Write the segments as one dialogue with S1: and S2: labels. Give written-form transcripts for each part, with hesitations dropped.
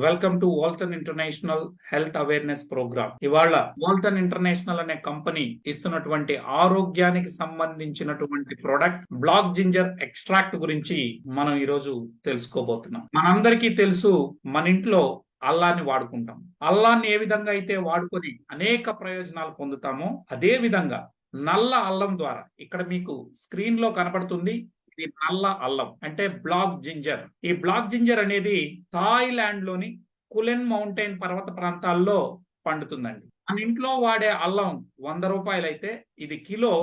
S1: Welcome to Walton international health awareness programme. ఇవాళ Walton international అనే company ఇస్తున్నటువంటి ఆరోగ్యానికి సంబంధించినటువంటి ప్రొడక్ట్ బ్లాక్ జింజర్ ఎక్స్ట్రాక్ట్ గురించి మనం ఈరోజు తెలుసుకోబోతున్నాం. మనందరికీ తెలుసు, మన ఇంట్లో అల్లాన్ని వాడుకుంటాం. అల్లాన్ని ఏ విధంగా అయితే వాడుకొని అనేక ప్రయోజనాలు పొందుతామో అదే విధంగా నల్ల అల్లం ద్వారా, ఇక్కడ మీకు స్క్రీన్ లో కనబడుతుంది, ఇది నల్ల అల్లం అంటే బ్లాక్ జింజర్. ఈ బ్లాక్ జింజర్ అనేది థాయిలాండ్ లోని కులెన్ మౌంటైన్ పర్వత ప్రాంతాల్లో పండుతుందండి. మన ఇంట్లో వాడే అల్లం 100 రూపాయలు అయితే ఇది కిలో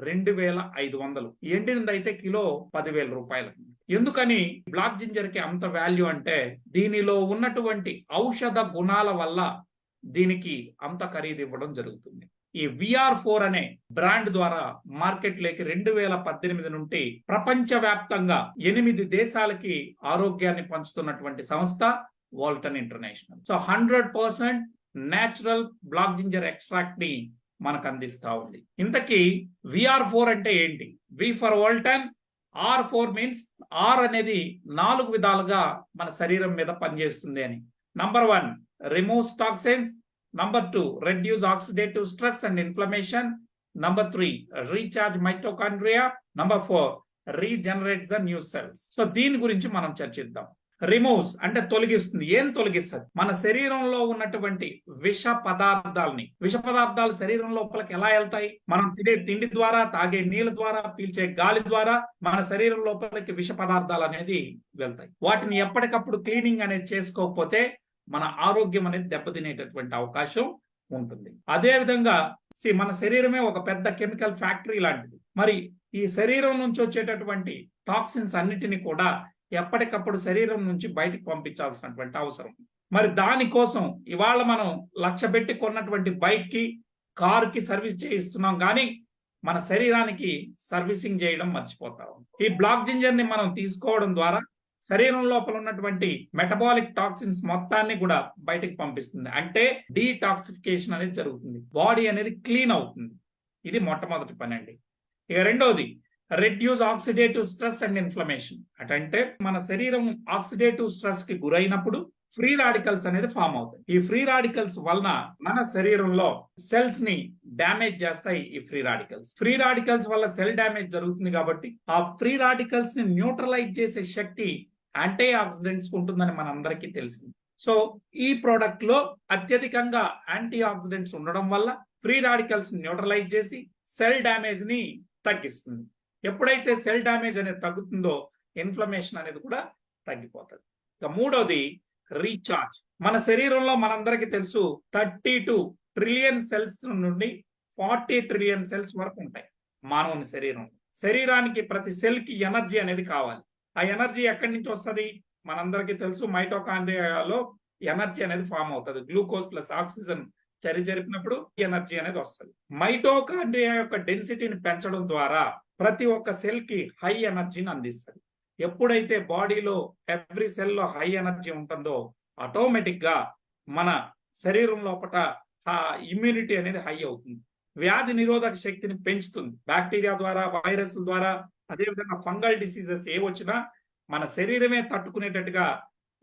S1: 2500. ఎండినదైతే కిలో 10,000 రూపాయలు. ఎందుకని బ్లాక్ జింజర్ కి అంత వాల్యూ అంటే దీనిలో ఉన్నటువంటి ఔషధ గుణాల వల్ల దీనికి అంత ఖరీదు ఇవ్వడం జరుగుతుంది. ఈ VR4 అనే బ్రాండ్ ద్వారా మార్కెట్ లోకి 2018 నుండి ప్రపంచ వ్యాప్తంగా 8 దేశాలకి ఆరోగ్యాన్ని పంచుతున్నటువంటి సంస్థ Walton international. So 100% natural black ginger extract ని మనకు అందిస్తా ఉంది. ఇంతకీ VR4 అంటే ఏంటి? V for Walton, R4 means R అనేది 4 విధాలుగా మన శరీరం మీద పనిచేస్తుంది అని. Number 1 removes toxins. Number 2, reduce oxidative stress and inflammation. Number 3, recharge mitochondria. Number 4, regenerates the new cells. So దీని గురించి మనం చర్చిద్దాం. రిమూవ్స్ అంటే తొలగిస్తుంది. ఏం తొలగిస్తుంది? మన శరీరంలో ఉన్నటువంటి విష పదార్థాలు శరీరం లోపలికి ఎలా వెళ్తాయి? మనం తినే తిండి ద్వారా, తాగే నీళ్ళ ద్వారా, పీల్చే గాలి ద్వారా మన శరీరం లోపలికి విష పదార్థాలు అనేది వెళ్తాయి. వాటిని ఎప్పటికప్పుడు క్లీనింగ్ అనేది చేసుకోకపోతే మన ఆరోగ్యం అనేది దెబ్బతినేటటువంటి అవకాశం ఉంటుంది. అదే విధంగా మన శరీరమే ఒక పెద్ద కెమికల్ ఫ్యాక్టరీ లాంటిది. మరి ఈ శరీరం నుంచి వచ్చేటటువంటి టాక్సిన్స్ అన్నిటిని కూడా ఎప్పటికప్పుడు శరీరం నుంచి బయటకు పంపించాల్సినటువంటి అవసరం. మరి దానికోసం ఇవాళ మనం లక్ష పెట్టి కొన్నటువంటి బైక్ కి, కార్ కి సర్వీస్ చేయిస్తున్నాం, కానీ మన శరీరానికి సర్వీసింగ్ చేయడం మర్చిపోతాం. ఈ బ్లాక్ జింజర్ ని మనం తీసుకోవడం ద్వారా శరీరం లోపల ఉన్నటువంటి మెటబాలిక్ టాక్సిన్స్ మొత్తాన్ని కూడా బయటకు పంపిస్తుంది. అంటే డీటాక్సిఫికేషన్ అనేది జరుగుతుంది. బాడీ అనేది క్లీన్ అవుతుంది. ఇది మొట్టమొదటి పని అండి. ఇక రెండోది reduce oxidative stress and inflammation. అంటే మన శరీరం ఆక్సిడేటివ్ స్ట్రెస్ కి గురైనప్పుడు ఫ్రీ రాడికల్స్ అనేది ఫామ్ అవుతాయి. ఈ ఫ్రీ రాడికల్స్ వలన మన శరీరంలో సెల్స్ ని డ్యామేజ్ చేస్తాయి. ఈ ఫ్రీ రాడికల్స్ వల్ల సెల్ డ్యామేజ్ జరుగుతుంది. కాబట్టి ఆ ఫ్రీ రాడికల్స్ ని న్యూట్రలైజ్ చేసే శక్తి యాంటీ ఆక్సిడెంట్స్ ఉంటుందని మనందరికీ తెలిసింది. సో ఈ ప్రోడక్ట్ లో అత్యధికంగా యాంటీ ఆక్సిడెంట్స్ ఉండడం వల్ల ఫ్రీ రాడికల్స్ న్యూట్రలైజ్ చేసి సెల్ డ్యామేజ్ ని తగ్గిస్తుంది. ఎప్పుడైతే సెల్ డ్యామేజ్ అనేది తగ్గుతుందో ఇన్ఫ్లమేషన్ అనేది కూడా తగ్గిపోతుంది. ఇక మూడోది రీఛార్జ్. మన శరీరంలో మనందరికీ తెలుసు 32 ట్రిలియన్ సెల్స్ నుండి 40 ట్రిలియన్ సెల్స్ వరకు ఉంటాయి మానవుని శరీరానికి ప్రతి సెల్ కి ఎనర్జీ అనేది కావాలి. ఆ ఎనర్జీ ఎక్కడి నుంచి వస్తుంది? మనందరికీ తెలుసు, మైటోకాండ్రియాలో ఎనర్జీ అనేది ఫామ్ అవుతుంది. గ్లూకోజ్ ప్లస్ ఆక్సిజన్ జరిపినప్పుడు ఎనర్జీ అనేది వస్తుంది. మైటోకాండ్రియా యొక్క డెన్సిటీని పెంచడం ద్వారా ప్రతి ఒక్క సెల్ కి హై ఎనర్జీని అందిస్తుంది. ఎప్పుడైతే బాడీలో ఎవ్రీ సెల్ లో హై ఎనర్జీ ఉంటుందో ఆటోమేటిక్ గా మన శరీరం లోపల ఆ ఇమ్యూనిటీ అనేది హై అవుతుంది. వ్యాధి నిరోధక శక్తిని పెంచుతుంది. బ్యాక్టీరియా ద్వారా, వైరస్ ద్వారా, అదేవిధంగా ఫంగల్ డిసీజెస్ ఏ వచ్చినా మన శరీరమే తట్టుకునేటట్టుగా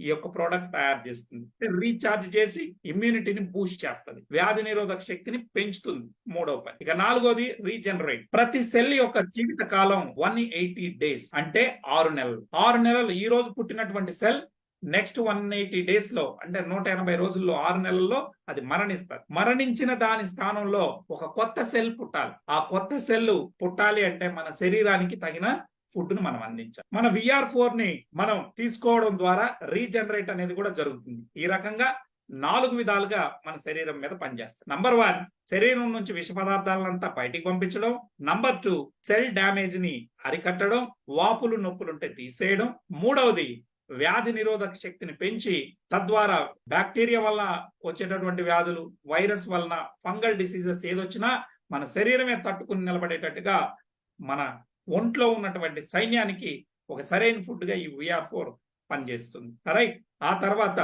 S1: ఈ యొక్క ప్రోడక్ట్ తయారు చేస్తుంది. రీఛార్జ్ చేసి ఇమ్యూనిటీని బూస్ట్ చేస్తుంది, వ్యాధి నిరోధక శక్తిని పెంచుతుంది. మూడవ పని. ఇక నాలుగోది రీజనరేట్. ప్రతి సెల్ యొక్క జీవిత కాలం 180 డేస్ అంటే 6 నెలలు. 6 నెలలు ఈ రోజు పుట్టినటువంటి సెల్ నెక్స్ట్ 180 డేస్ లో అంటే 180 రోజుల్లో 6 నెలల్లో అది మరణిస్తారు. మరణించిన దాని స్థానంలో ఒక కొత్త సెల్ పుట్టాలి. ఆ కొత్త సెల్ పుట్టాలి అంటే మన శరీరానికి తగిన ఫుడ్ ను మనం అందించాలి. మన VR4 ని మనం తీసుకోవడం ద్వారా రీజనరేట్ అనేది కూడా జరుగుతుంది. ఈ రకంగా 4 విధాలుగా మన శరీరం మీద పనిచేస్తుంది. నంబర్ 1 శరీరం నుంచి విష పదార్థాలంతా బయటికి పంపించడం. నంబర్ 2 సెల్ డ్యామేజ్ ని అరికట్టడం, వాపులు నొప్పులుంటే తీసేయడం. మూడవది వ్యాధి నిరోధక శక్తిని పెంచి తద్వారా బ్యాక్టీరియా వల్ల వచ్చేటటువంటి వ్యాధులు, వైరస్ వలన, ఫంగల్ డిసీజెస్ ఏదొచ్చినా మన శరీరమే తట్టుకుని నిలబడేటట్టుగా మన ఒంట్లో ఉన్నటువంటి సైన్యానికి ఒక సరైన ఫుడ్ గా ఈ VR4 పనిచేస్తుంది. రైట్. ఆ తర్వాత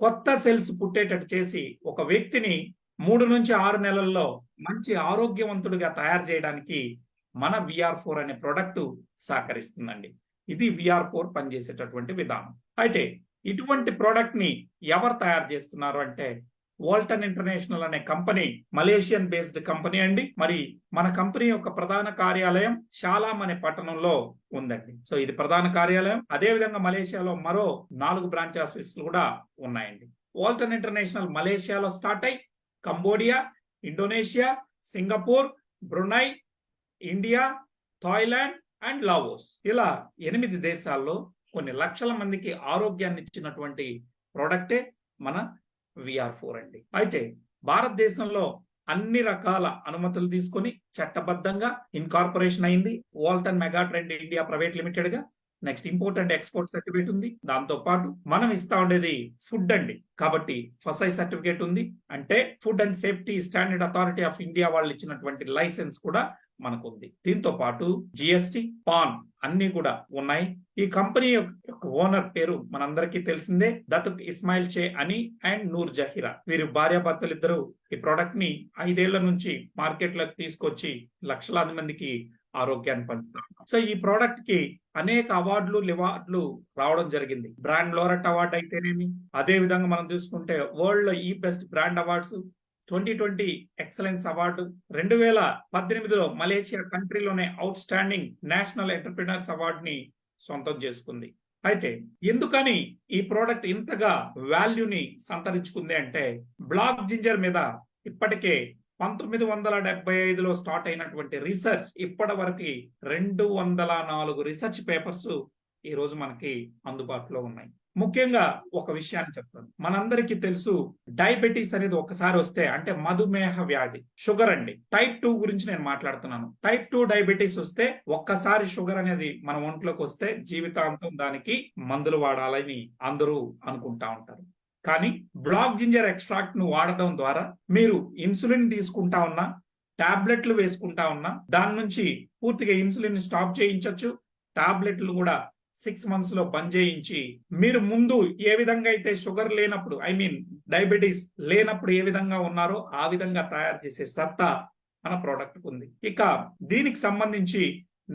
S1: కొత్త సెల్స్ పుట్టేటట్టు చేసి ఒక వ్యక్తిని 3 నుంచి 6 నెలల్లో మంచి ఆరోగ్యవంతుడిగా తయారు చేయడానికి మన VR4 అనే ప్రొడక్ట్ సహకరిస్తుందండి. ఇది VR4 పనిచేసేటటువంటి విధానం. అయితే ఇటువంటి ప్రోడక్ట్ ని ఎవరు తయారు చేస్తున్నారు అంటే వాల్టన్ ఇంటర్నేషనల్ అనే కంపెనీ మలేషియన్ బేస్డ్ కంపెనీ అండి. మరి మన కంపెనీ యొక్క ప్రధాన కార్యాలయం షాలాం అనే పట్టణంలో ఉందండి. సో ఇది ప్రధాన కార్యాలయం. అదే విధంగా మలేషియాలో మరో 4 బ్రాంచ్ ఆఫీసులు కూడా ఉన్నాయండి. వాల్టన్ ఇంటర్నేషనల్ మలేషియాలో స్టార్ట్ అయి Cambodia, Indonesia, Singapore, Brunei, India, Thailand and Laos ఇలా 8 దేశాల్లో కొన్ని లక్షల మందికి ఆరోగ్యాన్ని ఇచ్చినటువంటి ప్రోడక్టే మన VR4 అండి. అయితే భారతదేశంలో అన్ని రకాల అనుమతులు తీసుకొని చట్టబద్ధంగా ఇన్కార్పొరేషన్ అయింది వాల్టన్ మెగాట్రెండ్ ఇండియా ప్రైవేట్ లిమిటెడ్ గా. Next import and export certificate ఉంది. దాంతో పాటు మనం ఇస్తా ఉండేది ఫుడ్ అండి. కాబట్టి ఫసై సర్టిఫికేట్ ఉంది. అంటే food and safety standard authority of India వాళ్ళు ఇచ్చినటువంటి లైసెన్స్ కూడా మనకు ఉంది. దీంతో పాటు GST, పాన్ అన్ని కూడా ఉన్నాయి. ఈ కంపెనీ యొక్క ఓనర్ పేరు మనందరికీ తెలిసిందే, దతుక్ ఇస్మాయిల్ చే అని అండ్ నూర్ జహీరా. వీరు భార్యాభర్తలు ఇద్దరు ఈ ప్రోడక్ట్ ని 5 ఏళ్ల నుంచి మార్కెట్ లోకి తీసుకొచ్చి లక్షలాది మందికి ఆరోగ్యాన్ని పంచుతారు. సో ఈ ప్రోడక్ట్ కి అనేక అవార్డులు రివార్డులు రావడం జరిగింది. బ్రాండ్ లోరెట్ అవార్డు అయితేనేమి, అదే విధంగా మనం చూసుకుంటే వరల్డ్ లో ఈ best brand awards, 2020 excellence award, 2018లో మలేషియా కంట్రీలోనే outstanding national entrepreneurs award ని సొంతం చేసుకుంది. అయితే ఎందుకని ఈ ప్రోడక్ట్ ఇంతగా వాల్యూని సంతరించుకుంది అంటే బ్లాక్ జింజర్ మీద ఇప్పటికే 1975లో స్టార్ట్ అయినటువంటి రీసెర్చ్ ఇప్పటి వరకు 204 రీసెర్చ్ పేపర్స్ ఈ రోజు మనకి అందుబాటులో ఉన్నాయి. ముఖ్యంగా ఒక విషయాన్ని చెప్తాను. మనందరికీ తెలుసు డయాబెటీస్ అనేది ఒకసారి వస్తే అంటే మధుమేహ వ్యాధి, షుగర్ అండి. టైప్ 2 గురించి నేను మాట్లాడుతున్నాను. టైప్ 2 డయాబెటీస్ వస్తే ఒక్కసారి షుగర్ అనేది మన ఒంట్లోకి వస్తే జీవితాంతం దానికి మందులు వాడాలని అందరూ అనుకుంటా ఉంటారు. కానీ బ్లాక్ జింజర్ ఎక్స్ట్రాక్ట్ ను వాడటం ద్వారా మీరు ఇన్సులిన్ తీసుకుంటా ఉన్నా, టాబ్లెట్లు వేసుకుంటా ఉన్నా, దాని నుంచి పూర్తిగా ఇన్సులిన్ స్టాప్ చేయించవచ్చు. టాబ్లెట్లు కూడా 6 months లో బంద్ చేయించి మీరు ముందు ఏ విధంగా అయితే షుగర్ లేనప్పుడు డయాబెటీస్ లేనప్పుడు ఏ విధంగా ఉన్నారో ఆ విధంగా తయారు చేసే సత్తా మన ప్రోడక్ట్ ఉంది. ఇక దీనికి సంబంధించి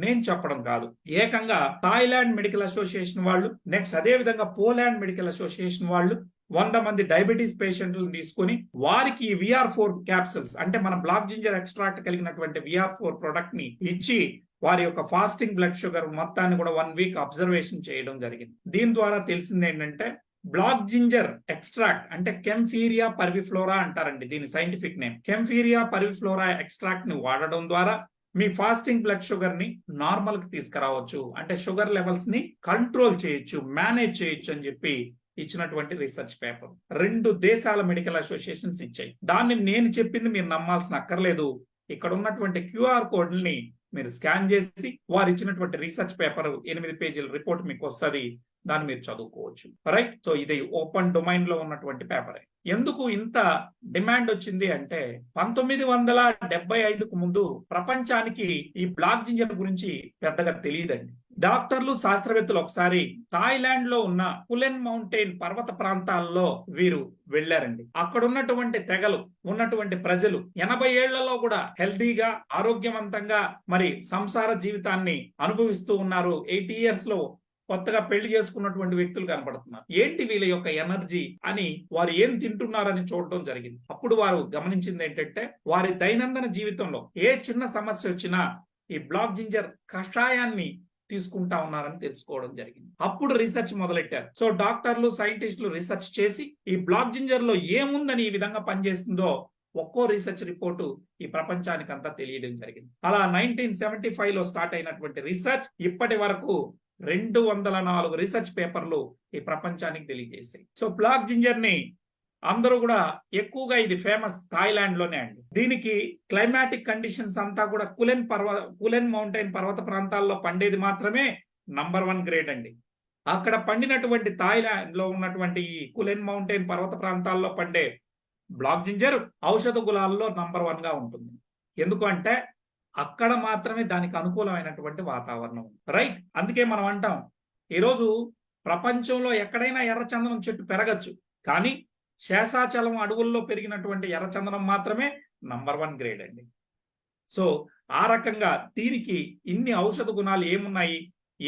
S1: నేను చెప్పడం కాదు, ఏకంగా థాయిలాండ్ మెడికల్ అసోసియేషన్ వాళ్ళు, నెక్స్ట్ అదే విధంగా పోలాండ్ మెడికల్ అసోసియేషన్ వాళ్ళు 100 మంది డయాబెటీస్ పేషెంట్లను తీసుకొని వారికి VR4 క్యాప్సూల్స్ అంటే మన బ్లాక్ జింజర్ ఎక్స్ట్రాక్ట్ కలిగినటువంటి VR4 ప్రోడక్ట్ ని ఇచ్చి వారి యొక్క ఫాస్టింగ్ బ్లడ్ షుగర్ మొత్తాన్ని కూడా 1 వీక్ అబ్జర్వేషన్ చేయడం జరిగింది. దీని ద్వారా తెలిసింది ఏంటంటే బ్లాక్ జింజర్ ఎక్స్ట్రాక్ట్ అంటే కెంఫీరియా పర్విఫ్లోరా అంటారండి దీని సైంటిఫిక్ నేమ్. కెంఫీరియా పర్విఫ్లోరా ఎక్స్ట్రాక్ట్ ని వాడడం ద్వారా మీ ఫాస్టింగ్ బ్లడ్ షుగర్ ని నార్మల్ కి తీసుకురావచ్చు, అంటే షుగర్ లెవెల్స్ ని కంట్రోల్ చేయొచ్చు, మేనేజ్ చేయొచ్చు అని చెప్పి ఇచ్చినటువంటి రీసెర్చ్ పేపర్ 2 దేశాల మెడికల్ అసోసియేషన్స్ ఇచ్చాయి. దాన్ని నేను చెప్పింది మీరు నమ్మాల్సిన అక్కర్లేదు. ఇక్కడ ఉన్నటువంటి QR కోడ్ని మీరు స్కాన్ చేసి వారు ఇచ్చినటువంటి రీసెర్చ్ పేపర్ 8 పేజీల రిపోర్ట్ మీకు వస్తుంది, దాన్ని మీరు చదువుకోవచ్చు. రైట్. సో ఇది ఓపెన్ డొమైన్ లో ఉన్నటువంటి పేపరే. ఎందుకు ఇంత డిమాండ్ వచ్చింది అంటే 1975కు ముందు ప్రపంచానికి ఈ బ్లాక్ జింజర్ గురించి పెద్దగా తెలియదండి. డాక్టర్లు, శాస్త్రవేత్తలు ఒకసారి థాయిలాండ్ లో ఉన్న కులెన్ మౌంటైన్ పర్వత ప్రాంతాల్లో వీరు వెళ్లారండి. అక్కడ ఉన్నటువంటి తెగలు, ఉన్నటువంటి ప్రజలు 80 ఏళ్లలో కూడా హెల్దీగా, ఆరోగ్యవంతంగా మరి సంసార జీవితాన్ని అనుభవిస్తూ ఉన్నారు. 80 years లో కొత్తగా పెళ్లి చేసుకున్నటువంటి వ్యక్తులు కనపడుతున్నారు. ఏంటి వీళ్ళ యొక్క ఎనర్జీ అని వారు ఏం తింటున్నారని చూడటం జరిగింది. అప్పుడు వారు గమనించింది ఏంటంటే వారి దైనందిన జీవితంలో ఏ చిన్న సమస్య వచ్చినా ఈ బ్లాక్ జింజర్ కషాయాన్ని తీసుకుంటా ఉన్నారని తెలుసుకోవడం జరిగింది. అప్పుడు రీసెర్చ్ మొదలెట్టారు. సో డాక్టర్లు, సైంటిస్టులు రీసెర్చ్ చేసి ఈ బ్లాక్ జింజర్ లో ఏముందని ఈ విధంగా పనిచేస్తుందో ఒక్కో రీసెర్చ్ రిపోర్టు ఈ ప్రపంచానికి అంతా తెలియడం జరిగింది. అలా 1975లో స్టార్ట్ అయినటువంటి రీసెర్చ్ ఇప్పటి వరకు 204 రీసెర్చ్ పేపర్లు ఈ ప్రపంచానికి తెలియజేశాయి. సో బ్లాక్ జింజర్ ని అందరూ కూడా ఎక్కువగా ఇది ఫేమస్ థాయిలాండ్ లోనే అండి. దీనికి క్లైమాటిక్ కండిషన్స్ అంతా కూడా కులెన్ మౌంటైన్ పర్వత ప్రాంతాల్లో పండేది మాత్రమే నంబర్ 1 గ్రేడ్ అండి. అక్కడ పండినటువంటి థాయిలాండ్ లో ఉన్నటువంటి ఈ కులెన్ మౌంటైన్ పర్వత ప్రాంతాల్లో పండే బ్లాక్ జింజర్ ఔషధ గులాల్లో నంబర్ 1 గా ఉంటుంది. ఎందుకంటే అక్కడ మాత్రమే దానికి అనుకూలమైనటువంటి వాతావరణం. రైట్. అందుకే మనం అంటాం ఈరోజు ప్రపంచంలో ఎక్కడైనా ఎర్రచందనం చెట్టు పెరగచ్చు, కానీ శేషాచలం అడవుల్లో పెరిగినటువంటి ఎర్రచందనం మాత్రమే నంబర్ 1 గ్రేడ్ అండి. సో ఆ రకంగా దీనికి ఇన్ని ఔషధ గుణాలు ఏమున్నాయి,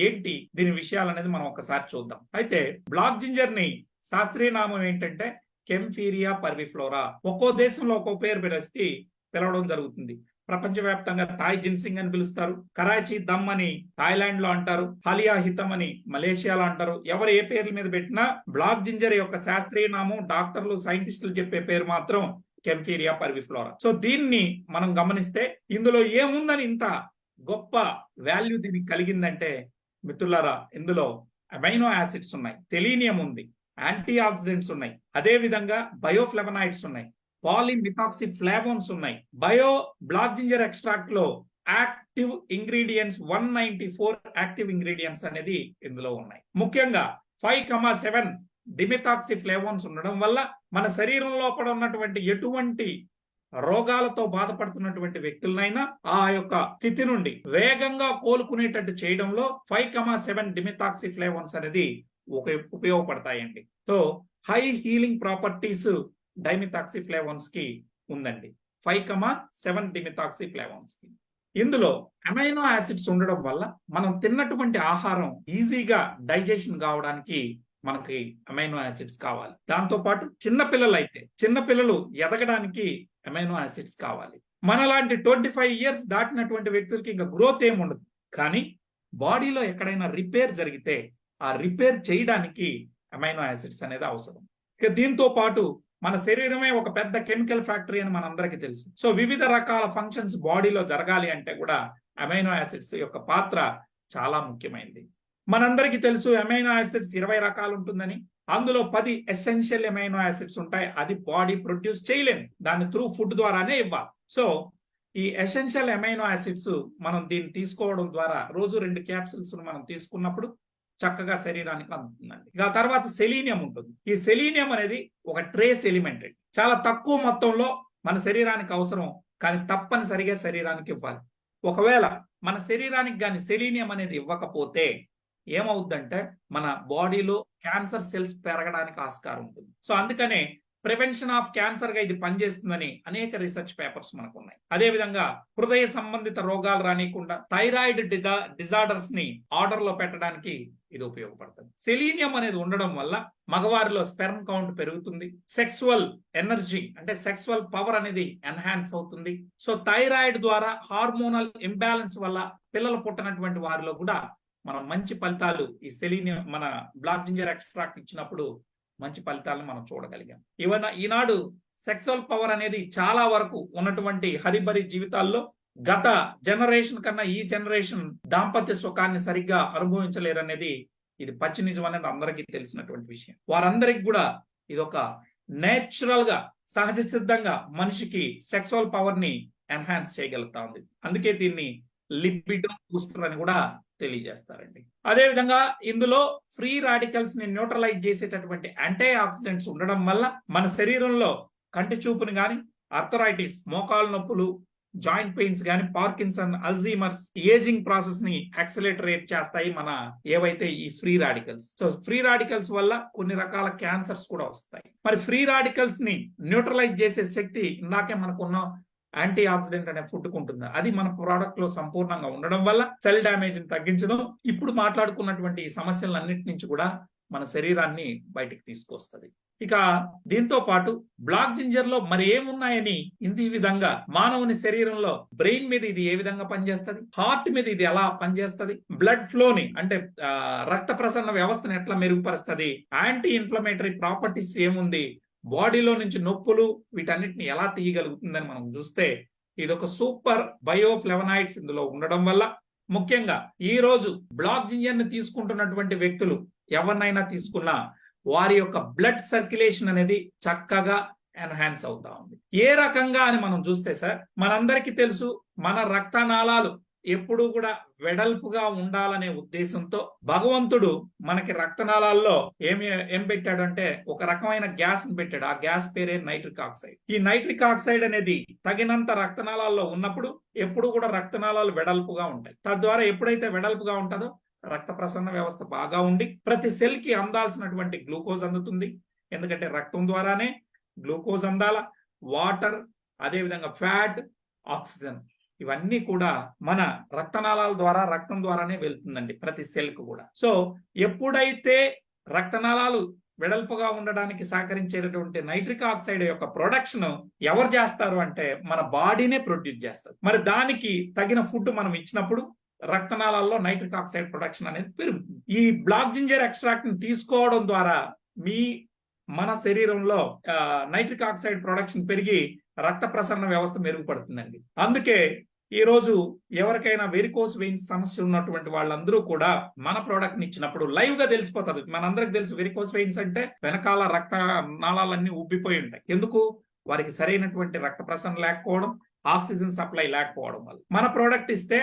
S1: ఏంటి దీని విషయాలు అనేది మనం ఒకసారి చూద్దాం. అయితే బ్లాక్ జింజర్ ని శాస్త్రీయ నామం ఏంటంటే కెంఫీరియా పర్విఫ్లోరా. ఒక్కో దేశంలో ఒక్కో పేరు పిలిచి పిలవడం జరుగుతుంది. ప్రపంచవ్యాప్తంగా థాయ్ జిన్సింగ్ అని పిలుస్తారు, కరాచీ దమ్ అని థాయిలాండ్ లో అంటారు, హాలియా హితం అని మలేషియాలో అంటారు. ఎవరు ఏ పేర్ల మీద పెట్టినా బ్లాక్ జింజర్ యొక్క శాస్త్రీయ నామం డాక్టర్లు సైంటిస్టులు చెప్పే పేరు మాత్రం కెంఫీరియా పర్విఫ్లోరా. సో దీన్ని మనం గమనిస్తే ఇందులో ఏముందని ఇంత గొప్ప వాల్యూ దీనికి కలిగిందంటే మిత్రులారా, ఇందులో అమైనో యాసిడ్స్ ఉన్నాయి, సెలీనియం ఉంది, యాంటీ ఆక్సిడెంట్స్ ఉన్నాయి, అదే విధంగా బయోఫ్లెవనాయిడ్స్ ఉన్నాయి, పాలిమిథాక్సిఫ్లావోన్స్ ఉన్నాయి. బ్లాక్ జింజర్ ఎక్స్ట్రాక్ట్ లో యాక్టివ్ ఇంగ్రీడియంట్స్ 194 యాక్టివ్ ఇంగ్రీడియంట్స్ అనేది ఇందులో ఉన్నాయి. ముఖ్యంగా 5,7 డిమిథాక్సిఫ్లావోన్స్ ఉండడం వల్ల మన శరీరం లోపల ఉన్నటువంటి ఎటువంటి రోగాలతో బాధపడుతున్నటువంటి వ్యక్తులనైనా ఆ యొక్క స్థితి నుండి వేగంగా కోలుకునేటట్టు చేయడంలో 5,7 డిమిథాక్సిఫ్లావోన్స్ అనేది ఉపయోగపడతాయండి. సో హై హీలింగ్ ప్రాపర్టీస్ డైమిథాక్సిఫ్లావోన్స్ కి ఉందండి, 5,7 డిమిథాక్సిఫ్లావోన్స్ కి. ఇందులో అమైనో యాసిడ్స్ ఉండడం వల్ల మనం తిన్నటువంటి ఆహారం ఈజీగా డైజెషన్ కావడానికి మనకి అమైనో యాసిడ్స్ కావాలి. దాంతో పాటు చిన్నపిల్లలు ఎదగడానికి అమైనో యాసిడ్స్ కావాలి. మనలాంటి 25 ఇయర్స్ దాటినటువంటి వ్యక్తులకి ఇంకా గ్రోత్ ఏమి ఉండదు, కానీ బాడీలో ఎక్కడైనా రిపేర్ జరిగితే ఆ రిపేర్ చేయడానికి అమైనో యాసిడ్స్ అనేది అవసరం. ఇక దీంతో పాటు మన శరీరమే ఒక పెద్ద కెమికల్ ఫ్యాక్టరీ అని మనందరికీ తెలుసు. సో వివిధ రకాల ఫంక్షన్స్ బాడీలో జరగాలి అంటే కూడా అమైనో యాసిడ్స్ యొక్క పాత్ర చాలా ముఖ్యమైనది. మనందరికీ తెలుసు అమైనో యాసిడ్స్ 20 రకాలు ఉంటుందని. అందులో 10 ఎసెన్షియల్ అమైనో యాసిడ్స్ ఉంటాయి. అది బాడీ ప్రొడ్యూస్ చేయలేదు, దాన్ని త్రూ ఫుడ్ ద్వారానే ఇవ్వాలి. సో ఈ ఎసెన్షియల్ అమైనో యాసిడ్స్ మనం దీన్ని తీసుకోవడం ద్వారా రోజు 2 క్యాప్సూల్స్ మనం తీసుకున్నప్పుడు చక్కగా శరీరానికి అందుతుందండి. ఇక తర్వాత సెలీనియం ఉంటుంది. ఈ సెలీనియం అనేది ఒక ట్రేస్ ఎలిమెంట్, చాలా తక్కువ మొత్తంలో మన శరీరానికి అవసరం, కానీ తప్పనిసరిగా శరీరానికి ఇవ్వాలి. ఒకవేళ మన శరీరానికి కానీ సెలీనియం అనేది ఇవ్వకపోతే ఏమవుద్దంటే మన బాడీలో క్యాన్సర్ సెల్స్ పెరగడానికి ఆస్కారం ఉంటుంది. సో అందుకనే ప్రివెన్షన్ ఆఫ్ క్యాన్సర్ గా ఇది పనిచేస్తుందని అనేక రీసెర్చ్ పేపర్స్ మనకు ఉన్నాయి. అదే విధంగా హృదయ సంబంధిత రోగాలు రానికుండా థైరాయిడ్ డిజార్డర్స్ ని ఆర్డర్ లో పెట్టడానికి ఇది ఉపయోగపడుతుంది. సెలీనియం అనేది ఉండడం వల్ల మగవారిలో స్పెర్మ్ కౌంట్ పెరుగుతుంది, సెక్సువల్ ఎనర్జీ అంటే సెక్సువల్ పవర్ అనేది ఎన్హాన్స్ అవుతుంది. సో థైరాయిడ్ ద్వారా హార్మోనల్ ఇంబ్యాలెన్స్ వల్ల పిల్లలు పుట్టినటువంటి వారిలో కూడా మనం మంచి ఫలితాలు ఈ సెలీనియం మన బ్లాక్ జింజర్ ఎక్స్ట్రాక్ట్ ఇచ్చినప్పుడు మంచి ఫలితాలను మనం చూడగలిగాం. ఈనాడు సెక్సువల్ పవర్ అనేది చాలా వరకు ఉన్నటువంటి హరిబరి జీవితాల్లో గత జనరేషన్ కన్నా ఈ జనరేషన్ దాంపత్య సుఖాన్ని సరిగ్గా అనుభవించలేరనేది ఇది పచ్చి నిజం అనేది అందరికీ తెలిసినటువంటి విషయం. వారందరికి కూడా ఇది ఒక నేచురల్ గా సహజ సిద్ధంగా మనిషికి సెక్సువల్ పవర్ ని ఎన్హాన్స్ చేయగలుగుతా ఉంది. అందుకే దీన్ని లిపిడో బూస్టర్ అని కూడా తెలియజేస్తారండి. అదే విధంగా ఇందులో ఫ్రీ రాడికల్స్ ని న్యూట్రలైజ్ చేసేటటువంటి యాంటీ ఆక్సిడెంట్స్ ఉండడం వల్ల మన శరీరంలో కంటి చూపుని గాని, ఆర్థరైటిస్ మోకాలు నొప్పులు, జాయింట్ పెయిన్స్ గాని, పార్కిన్సన్, అల్జీమర్స్, ఏజింగ్ ప్రాసెస్ ని యాక్సిలరేట్ చేస్తాయి మన ఏవైతే ఈ free radicals. So free radicals వల్ల కొన్ని రకాల క్యాన్సర్స్ కూడా వస్తాయి. మరి ఫ్రీ రాడికల్స్ ని న్యూట్రలైజ్ చేసే శక్తి ఇందాకే మనకున్న యాంటీ ఆక్సిడెంట్ అనే ఫుడ్ ఉంటుంది, అది మన ప్రోడక్ట్ లో సంపూర్ణంగా ఉండడం వల్ల సెల్ డ్యామేజ్ ని తగ్గించడం, ఇప్పుడు మాట్లాడుకున్నటువంటి ఈ సమస్యలన్నిటి నుంచి కూడా మన శరీరాన్ని బయటికి తీసుకొస్తుంది. ఇక దీంతో పాటు బ్లాక్ జింజర్ లో మరి ఏమున్నాయని ఈ విధంగా మానవుని శరీరంలో బ్రెయిన్ మీద ఇది ఏ విధంగా పనిచేస్తుంది, హార్ట్ మీద ఇది ఎలా పనిచేస్తుంది, బ్లడ్ ఫ్లోని అంటే రక్త ప్రసరణ వ్యవస్థను ఎట్లా మెరుగుపరుస్తుంది, యాంటీ ఇన్ఫ్లమేటరీ ప్రాపర్టీస్ ఏముంది, బాడీలో నుంచి నొప్పులు వీటన్నిటిని ఎలా తీయగలుగుతుందని మనం చూస్తే ఇది ఒక సూపర్ బయోఫ్లెవనాయిడ్స్ ఇందులో ఉండడం వల్ల, ముఖ్యంగా ఈ రోజు బ్లాక్ జింజర్ ని తీసుకుంటున్నటువంటి వ్యక్తులు ఎవరినైనా తీసుకున్నా వారి యొక్క బ్లడ్ సర్క్యులేషన్ అనేది చక్కగా ఎన్హాన్స్ అవుతా ఉంది. ఏ రకంగా అని మనం చూస్తే సార్, మనందరికీ తెలుసు మన రక్తనాళాలు ఎప్పుడు కూడా వెడల్పుగా ఉండాలనే ఉద్దేశంతో భగవంతుడు మనకి రక్తనాళాల్లో ఏం పెట్టాడు అంటే ఒక రకమైన గ్యాస్ ని పెట్టాడు. ఆ గ్యాస్ పేరే నైట్రిక్ ఆక్సైడ్. ఈ నైట్రిక్ ఆక్సైడ్ అనేది తగినంత రక్తనాళాల్లో ఉన్నప్పుడు ఎప్పుడు కూడా రక్తనాళాలు వెడల్పుగా ఉంటాయి. తద్వారా ఎప్పుడైతే వెడల్పుగా ఉంటుందో రక్త ప్రసరణ వ్యవస్థ బాగా ఉండి ప్రతి సెల్ కి అందాల్సినటువంటి గ్లూకోజ్ అందుతుంది. ఎందుకంటే రక్తం ద్వారానే గ్లూకోజ్ అందాల, వాటర్, అదే విధంగా ఫ్యాట్, ఆక్సిజన్ ఇవన్నీ కూడా మన రక్తనాళాల ద్వారా, రక్తం ద్వారానే వెళ్తుందండి ప్రతి సెల్ కు కూడా. సో ఎప్పుడైతే రక్తనాళాలు వెడల్పుగా ఉండడానికి సహకరించేటటువంటి నైట్రిక్ ఆక్సైడ్ యొక్క ప్రొడక్షన్ ఎవరు చేస్తారు అంటే మన బాడీనే ప్రొడ్యూస్ చేస్తారు. మరి దానికి తగిన ఫుడ్ మనం ఇచ్చినప్పుడు రక్తనాళాల్లో నైట్రిక్ ఆక్సైడ్ ప్రొడక్షన్ అనేది పెరుగుతుంది. ఈ బ్లాక్ జింజర్ ఎక్స్ట్రాక్ట్ ని తీసుకోవడం ద్వారా మన శరీరంలో నైట్రిక్ ఆక్సైడ్ ప్రొడక్షన్ పెరిగి రక్త ప్రసరణ వ్యవస్థ మెరుగుపడుతుందండి. అందుకే ఈ రోజు ఎవరికైనా వెరికోస్ వెయిన్స్ సమస్య ఉన్నటువంటి వాళ్ళందరూ కూడా మన ప్రోడక్ట్ ని ఇచ్చినప్పుడు లైవ్ గా తెలిసిపోతుంది. మనందరికి తెలుసు వెరికోస్ వెయిన్స్ అంటే వెనకాల రక్త నాళాలన్నీ ఉబ్బిపోయి ఉంటాయి. ఎందుకు? వారికి సరైనటువంటి రక్త ప్రసరణ లేకపోవడం, ఆక్సిజన్ సప్లై లేకపోవడం వల్ల. మన ప్రోడక్ట్ ఇస్తే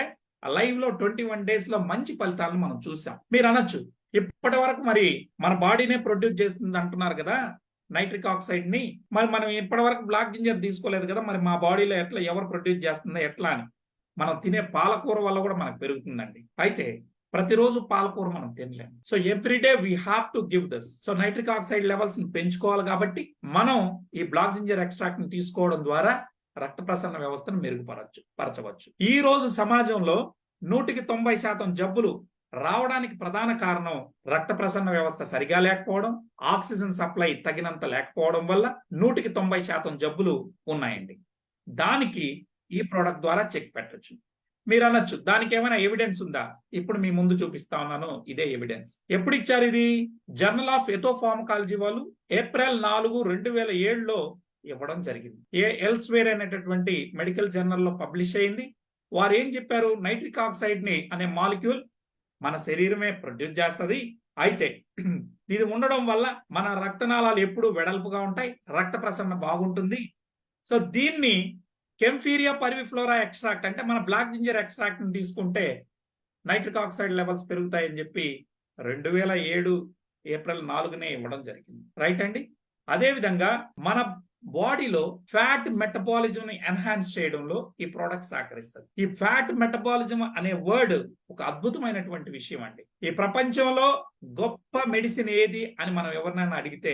S1: లైవ్ లో 21 days లో మంచి ఫలితాలను మనం చూసాం. మీరు అనొచ్చు, ఇప్పటి వరకు మరి మన బాడీనే ప్రొడ్యూస్ చేస్తుంది అంటున్నారు కదా నైట్రిక్ ఆక్సైడ్ ని, మరి మనం ఇప్పటి వరకు బ్లాక్ జింజర్ తీసుకోలేదు కదా, మరి మా బాడీలో ఎట్లా ఎవరు ప్రొడ్యూస్ చేస్తుందో ఎట్లా అని. మనం తినే పాలకూర వల్ల కూడా మనకు పెరుగుతుందండి. అయితే ప్రతిరోజు పాలకూర మనం తినలేము. So everyday we have to give this. So nitric oxide levels ని పెంచుకోవాలి కాబట్టి మనం ఈ బ్లాక్ జింజర్ ఎక్స్ట్రాక్ట్ ని తీసుకోవడం ద్వారా రక్త ప్రసరణ వ్యవస్థను మెరుగుపరచవచ్చు. ఈ రోజు సమాజంలో 190% జబ్బులు రావడానికి ప్రధాన కారణం రక్త ప్రసరణ వ్యవస్థ సరిగా లేకపోవడం, ఆక్సిజన్ సప్లై తగినంత లేకపోవడం వల్ల 190% జబ్బులు ఉన్నాయండి. దానికి ఈ ప్రోడక్ట్ ద్వారా చెక్ పెట్టచ్చు. మీరు అనొచ్చు, దానికి ఏమైనా ఎవిడెన్స్ ఉందా? ఇప్పుడు మీ ముందు చూపిస్తా ఉన్నాను, ఇదే ఎవిడెన్స్. ఎప్పుడు ఇచ్చారు ఇది? జర్నల్ ఆఫ్ ఎథోఫార్మకాలజీ వాళ్ళు April 4, 2007లో ఇవ్వడం జరిగింది. ఎల్స్వేర్ అనేటటువంటి మెడికల్ జర్నల్లో పబ్లిష్ అయింది. వారు ఏం చెప్పారు? నైట్రిక్ ఆక్సైడ్ ని అనే మాలిక్యూల్ మన శరీరమే ప్రొడ్యూస్ చేస్తుంది. అయితే ఇది ఉండడం వల్ల మన రక్తనాళాలు ఎప్పుడు వెడల్పుగా ఉంటాయి, రక్త ప్రసరణ బాగుంటుంది. సో దీన్ని కెంఫీరియా పర్విఫ్లోరా ఎక్స్ట్రాక్ట్ అంటే మన బ్లాక్ జింజర్ ఎక్స్ట్రాక్ట్ ని తీసుకుంటే నైట్రిక్ ఆక్సైడ్ లెవెల్స్ పెరుగుతాయని చెప్పి 2007 April 4నే ఇవ్వడం జరిగింది. రైట్ అండి. అదే విధంగా మన బాడీలో ఫ్యాట్ మెటబాలిజం ని ఎన్హాన్స్ చేయడంలో ఈ ప్రోడక్ట్ సహకరిస్తుంది. ఈ ఫ్యాట్ మెటబాలిజం అనే వర్డ్ ఒక అద్భుతమైనటువంటి విషయం అండి. ఈ ప్రపంచంలో గొప్ప మెడిసిన్ ఏది అని మనం ఎవరినైనా అడిగితే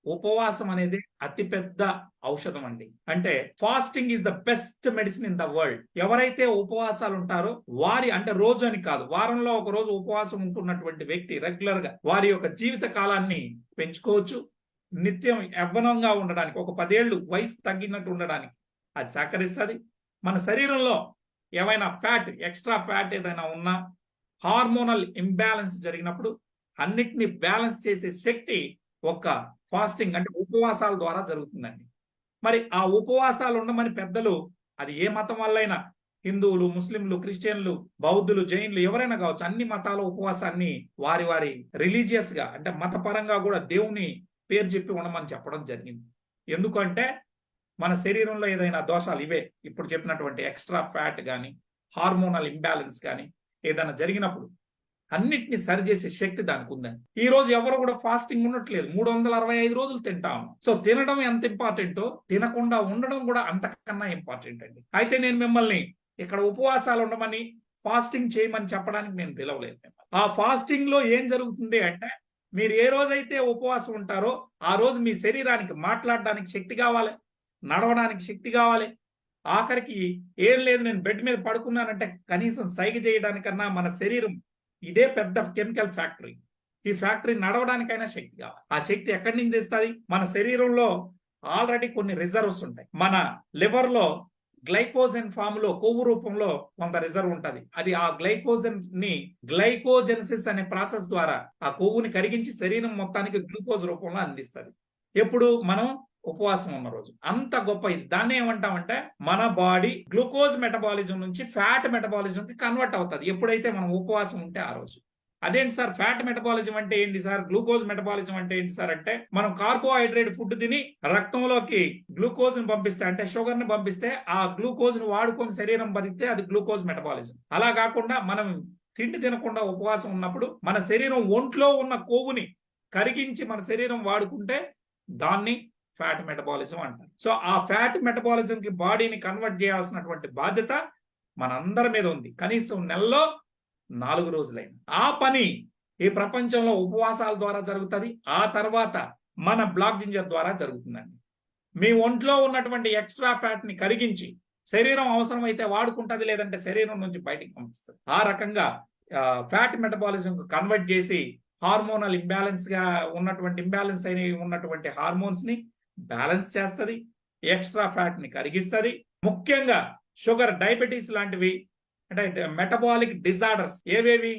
S1: ఉపవాసం అనేది అతిపెద్ద ఔషధం అండి. అంటే fasting is the best medicine in the world. ఎవరైతే ఉపవాసాలు ఉంటారో వారి, అంటే రోజు అని కాదు, వారంలో ఒక రోజు ఉపవాసం ఉంటున్నటువంటి వ్యక్తి రెగ్యులర్ గా వారి యొక్క జీవిత కాలాన్ని పెంచుకోవచ్చు. నిత్యం యవ్వనంగా ఉండడానికి, ఒక 10 ఏళ్ళు వయసు తగ్గినట్టు ఉండడానికి అది సహకరిస్తుంది. మన శరీరంలో ఏమైనా ఫ్యాట్, ఎక్స్ట్రా ఫ్యాట్ ఏదైనా ఉన్నా, హార్మోనల్ ఇంబ్యాలెన్స్ జరిగినప్పుడు అన్నిటిని బ్యాలెన్స్ చేసే శక్తి ఒక ఫాస్టింగ్ అంటే ఉపవాసాల ద్వారా జరుగుతుందండి. మరి ఆ ఉపవాసాలు ఉండమని పెద్దలు, అది ఏ మతం వల్లైనా, హిందువులు, ముస్లింలు, క్రిస్టియన్లు, బౌద్ధులు, జైన్లు ఎవరైనా కావచ్చు, అన్ని మతాల ఉపవాసాన్ని వారి వారి రిలీజియస్ గా అంటే మతపరంగా కూడా దేవుని పేరు చెప్పి ఉండమని చెప్పడం జరిగింది. ఎందుకంటే మన శరీరంలో ఏదైనా దోషాలు, ఇవే ఇప్పుడు చెప్పినటువంటి ఎక్స్ట్రా ఫ్యాట్ కానీ, హార్మోనల్ ఇంబ్యాలెన్స్ కానీ ఏదైనా జరిగినప్పుడు అన్నిటిని సరిచేసే శక్తి దానికి ఉందండి. ఈ రోజు ఎవరు కూడా ఫాస్టింగ్ ఉండట్లేదు, 365 రోజులు తింటాం. సో తినడం ఎంత ఇంపార్టెంటో తినకుండా ఉండడం కూడా అంతకన్నా ఇంపార్టెంట్ అండి. అయితే నేను మిమ్మల్ని ఇక్కడ ఉపవాసాలు ఉండమని, ఫాస్టింగ్ చేయమని చెప్పడానికి నేను పిలవలేదు. ఆ ఫాస్టింగ్ లో ఏం జరుగుతుంది అంటే, మీరు ఏ రోజైతే ఉపవాసం ఉంటారో ఆ రోజు మీ శరీరానికి మాట్లాడడానికి శక్తి కావాలి, నడవడానికి శక్తి కావాలి. ఆఖరికి ఏం లేదు, నేను బెడ్ మీద పడుకున్నానంటే కనీసం సైగ చేయడానికన్నా మన శరీరం ఇదే పెద్ద కెమికల్ ఫ్యాక్టరీ. ఈ ఫ్యాక్టరీ నడవడానికైనా శక్తి కావాలి. ఆ శక్తి ఎక్కడి నుంచి తెస్తుంది? మన శరీరంలో ఆల్రెడీ కొన్ని రిజర్వ్స్ ఉంటాయి. మన లివర్ లో గ్లైకోజన్ ఫామ్ లో, కొవ్వు రూపంలో కొంత రిజర్వ్ ఉంటది. అది ఆ గ్లైకోజన్ ని గ్లైకోజెనసిస్ అనే ప్రాసెస్ ద్వారా ఆ కొవ్వుని కరిగించి శరీరం మొత్తానికి గ్లూకోజ్ రూపంలో అందిస్తుంది. ఎప్పుడు? మనం ఉపవాసం ఉన్న రోజు. అంత గొప్ప ఇది. దాన్ని ఏమంటామంటే మన బాడీ గ్లూకోజ్ మెటబాలిజం నుంచి ఫ్యాట్ మెటబాలిజం కి కన్వర్ట్ అవుతుంది ఎప్పుడైతే మనం ఉపవాసం ఉంటే ఆ రోజు. అదేంటి సార్ ఫ్యాట్ మెటబాలిజం అంటే ఏంటి సార్, గ్లూకోజ్ మెటబాలిజం అంటే ఏంటి సార్ అంటే, మనం కార్బోహైడ్రేట్ ఫుడ్ తిని రక్తంలోకి గ్లూకోజ్ ని పంపిస్తే, అంటే షుగర్ ని పంపిస్తే, ఆ గ్లూకోజ్ ని వాడుకొని శరీరం బతికితే అది గ్లూకోజ్ మెటబాలిజం. అలా కాకుండా మనం తిండి తినకుండా ఉపవాసం ఉన్నప్పుడు మన శరీరం ఒంట్లో ఉన్న కొవ్వుని కరిగించి మన శరీరం వాడుకుంటే దాన్ని ఫ్యాట్ మెటబాలిజం అంటారు. సో ఆ ఫ్యాట్ మెటబాలిజం కి బాడీని కన్వర్ట్ చేయాల్సినటువంటి బాధ్యత మనందరి మీద ఉంది. కనీసం నెలలో 4 రోజులైనా ఆ పని ఈ ప్రపంచంలో ఉపవాసాల ద్వారా జరుగుతుంది. ఆ తర్వాత మన బ్లాక్ జింజర్ ద్వారా జరుగుతుందండి. మీ ఒంట్లో ఉన్నటువంటి ఎక్స్ట్రా ఫ్యాట్ ని కరిగించి శరీరం అవసరమైతే వాడుకుంటది, లేదంటే శరీరం నుంచి బయటికి పంపిస్తుంది. ఆ రకంగా ఫ్యాట్ మెటబాలిజం కన్వర్ట్ చేసి హార్మోనల్ ఇంబ్యాలెన్స్ గా ఇంబ్యాలెన్స్ అయిన ఉన్నటువంటి హార్మోన్స్ ని బ్యాలెన్స్ చేస్తుంది, ఎక్స్ట్రా ఫ్యాట్ ని కరిగిస్తుంది. ముఖ్యంగా షుగర్, డయాబెటీస్ లాంటివి అంటే మెటబాలిక్ డిజార్డర్స్ ఏవేవి,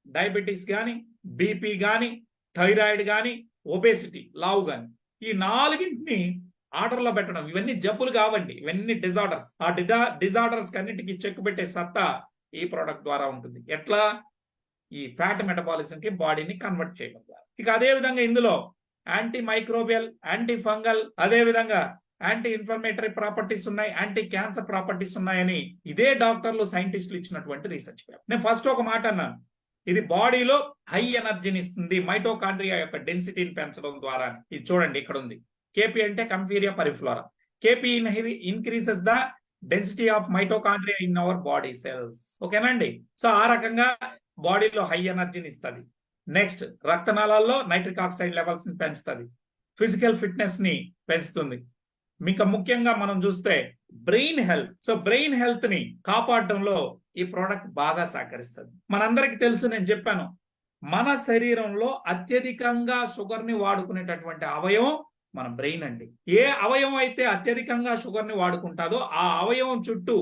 S1: డయాబెటీస్ కానీ, బీపీ కానీ, థైరాయిడ్ కానీ, ఒబేసిటీ లావు కానీ, ఈ 4ంటిని ఆర్డర్ లో పెట్టడం. ఇవన్నీ జబ్బులు కావండి, ఇవన్నీ డిజార్డర్స్. ఆ డిజార్డర్స్ అన్నిటికీ చెక్ పెట్టే సత్తా ఈ ప్రోడక్ట్ ద్వారా ఉంటుంది. ఎట్లా? ఈ ఫ్యాట్ మెటబాలిజం కి బాడీని కన్వర్ట్ చేయడం ద్వారా. ఇక అదే విధంగా ఇందులో యాంటీ మైక్రోబియల్, యాంటీ ఫంగల్, అదే విధంగా యాంటీ ఇన్ఫ్లమేటరీ ప్రాపర్టీస్ ఉన్నాయి, యాంటీ క్యాన్సర్ ప్రాపర్టీస్ ఉన్నాయని ఇదే డాక్టర్లు, సైంటిస్టులు ఇచ్చినటువంటి రీసెర్చ్. నేను ఫస్ట్ ఒక మాట అన్నాను, ఇది బాడీలో హై ఎనర్జీని ఇస్తుంది, మైటోకాండ్రియా యొక్క డెన్సిటీని పెంచడం ద్వారా. ఇది చూడండి, ఇక్కడ ఉంది. కేపీ అంటే Kaempferia parviflora. KP increases the density of mitochondria in our body cells. ఓకేనండి. సో ఆ రకంగా బాడీలో హై ఎనర్జీని ఇస్తుంది. నెక్స్ట్, రక్తనాళాల్లో నైట్రిక్ ఆక్సైడ్ లెవెల్స్ ని పెంచుతుంది, ఫిజికల్ ఫిట్నెస్ ని పెంచుతుంది. మీకు ముఖ్యంగా మనం చూస్తే brain health. So brain health ని కాపాడడంలో ఈ ప్రోడక్ట్ బాగా సహకరిస్తుంది. మనందరికి తెలుసు, నేను చెప్పాను, మన శరీరంలో అత్యధికంగా షుగర్ ని వాడుకునేటటువంటి అవయవం మన బ్రెయిన్ అండి. ఏ అవయవం అయితే అత్యధికంగా షుగర్ ని వాడుకుంటాదో ఆ అవయవం చుట్టూ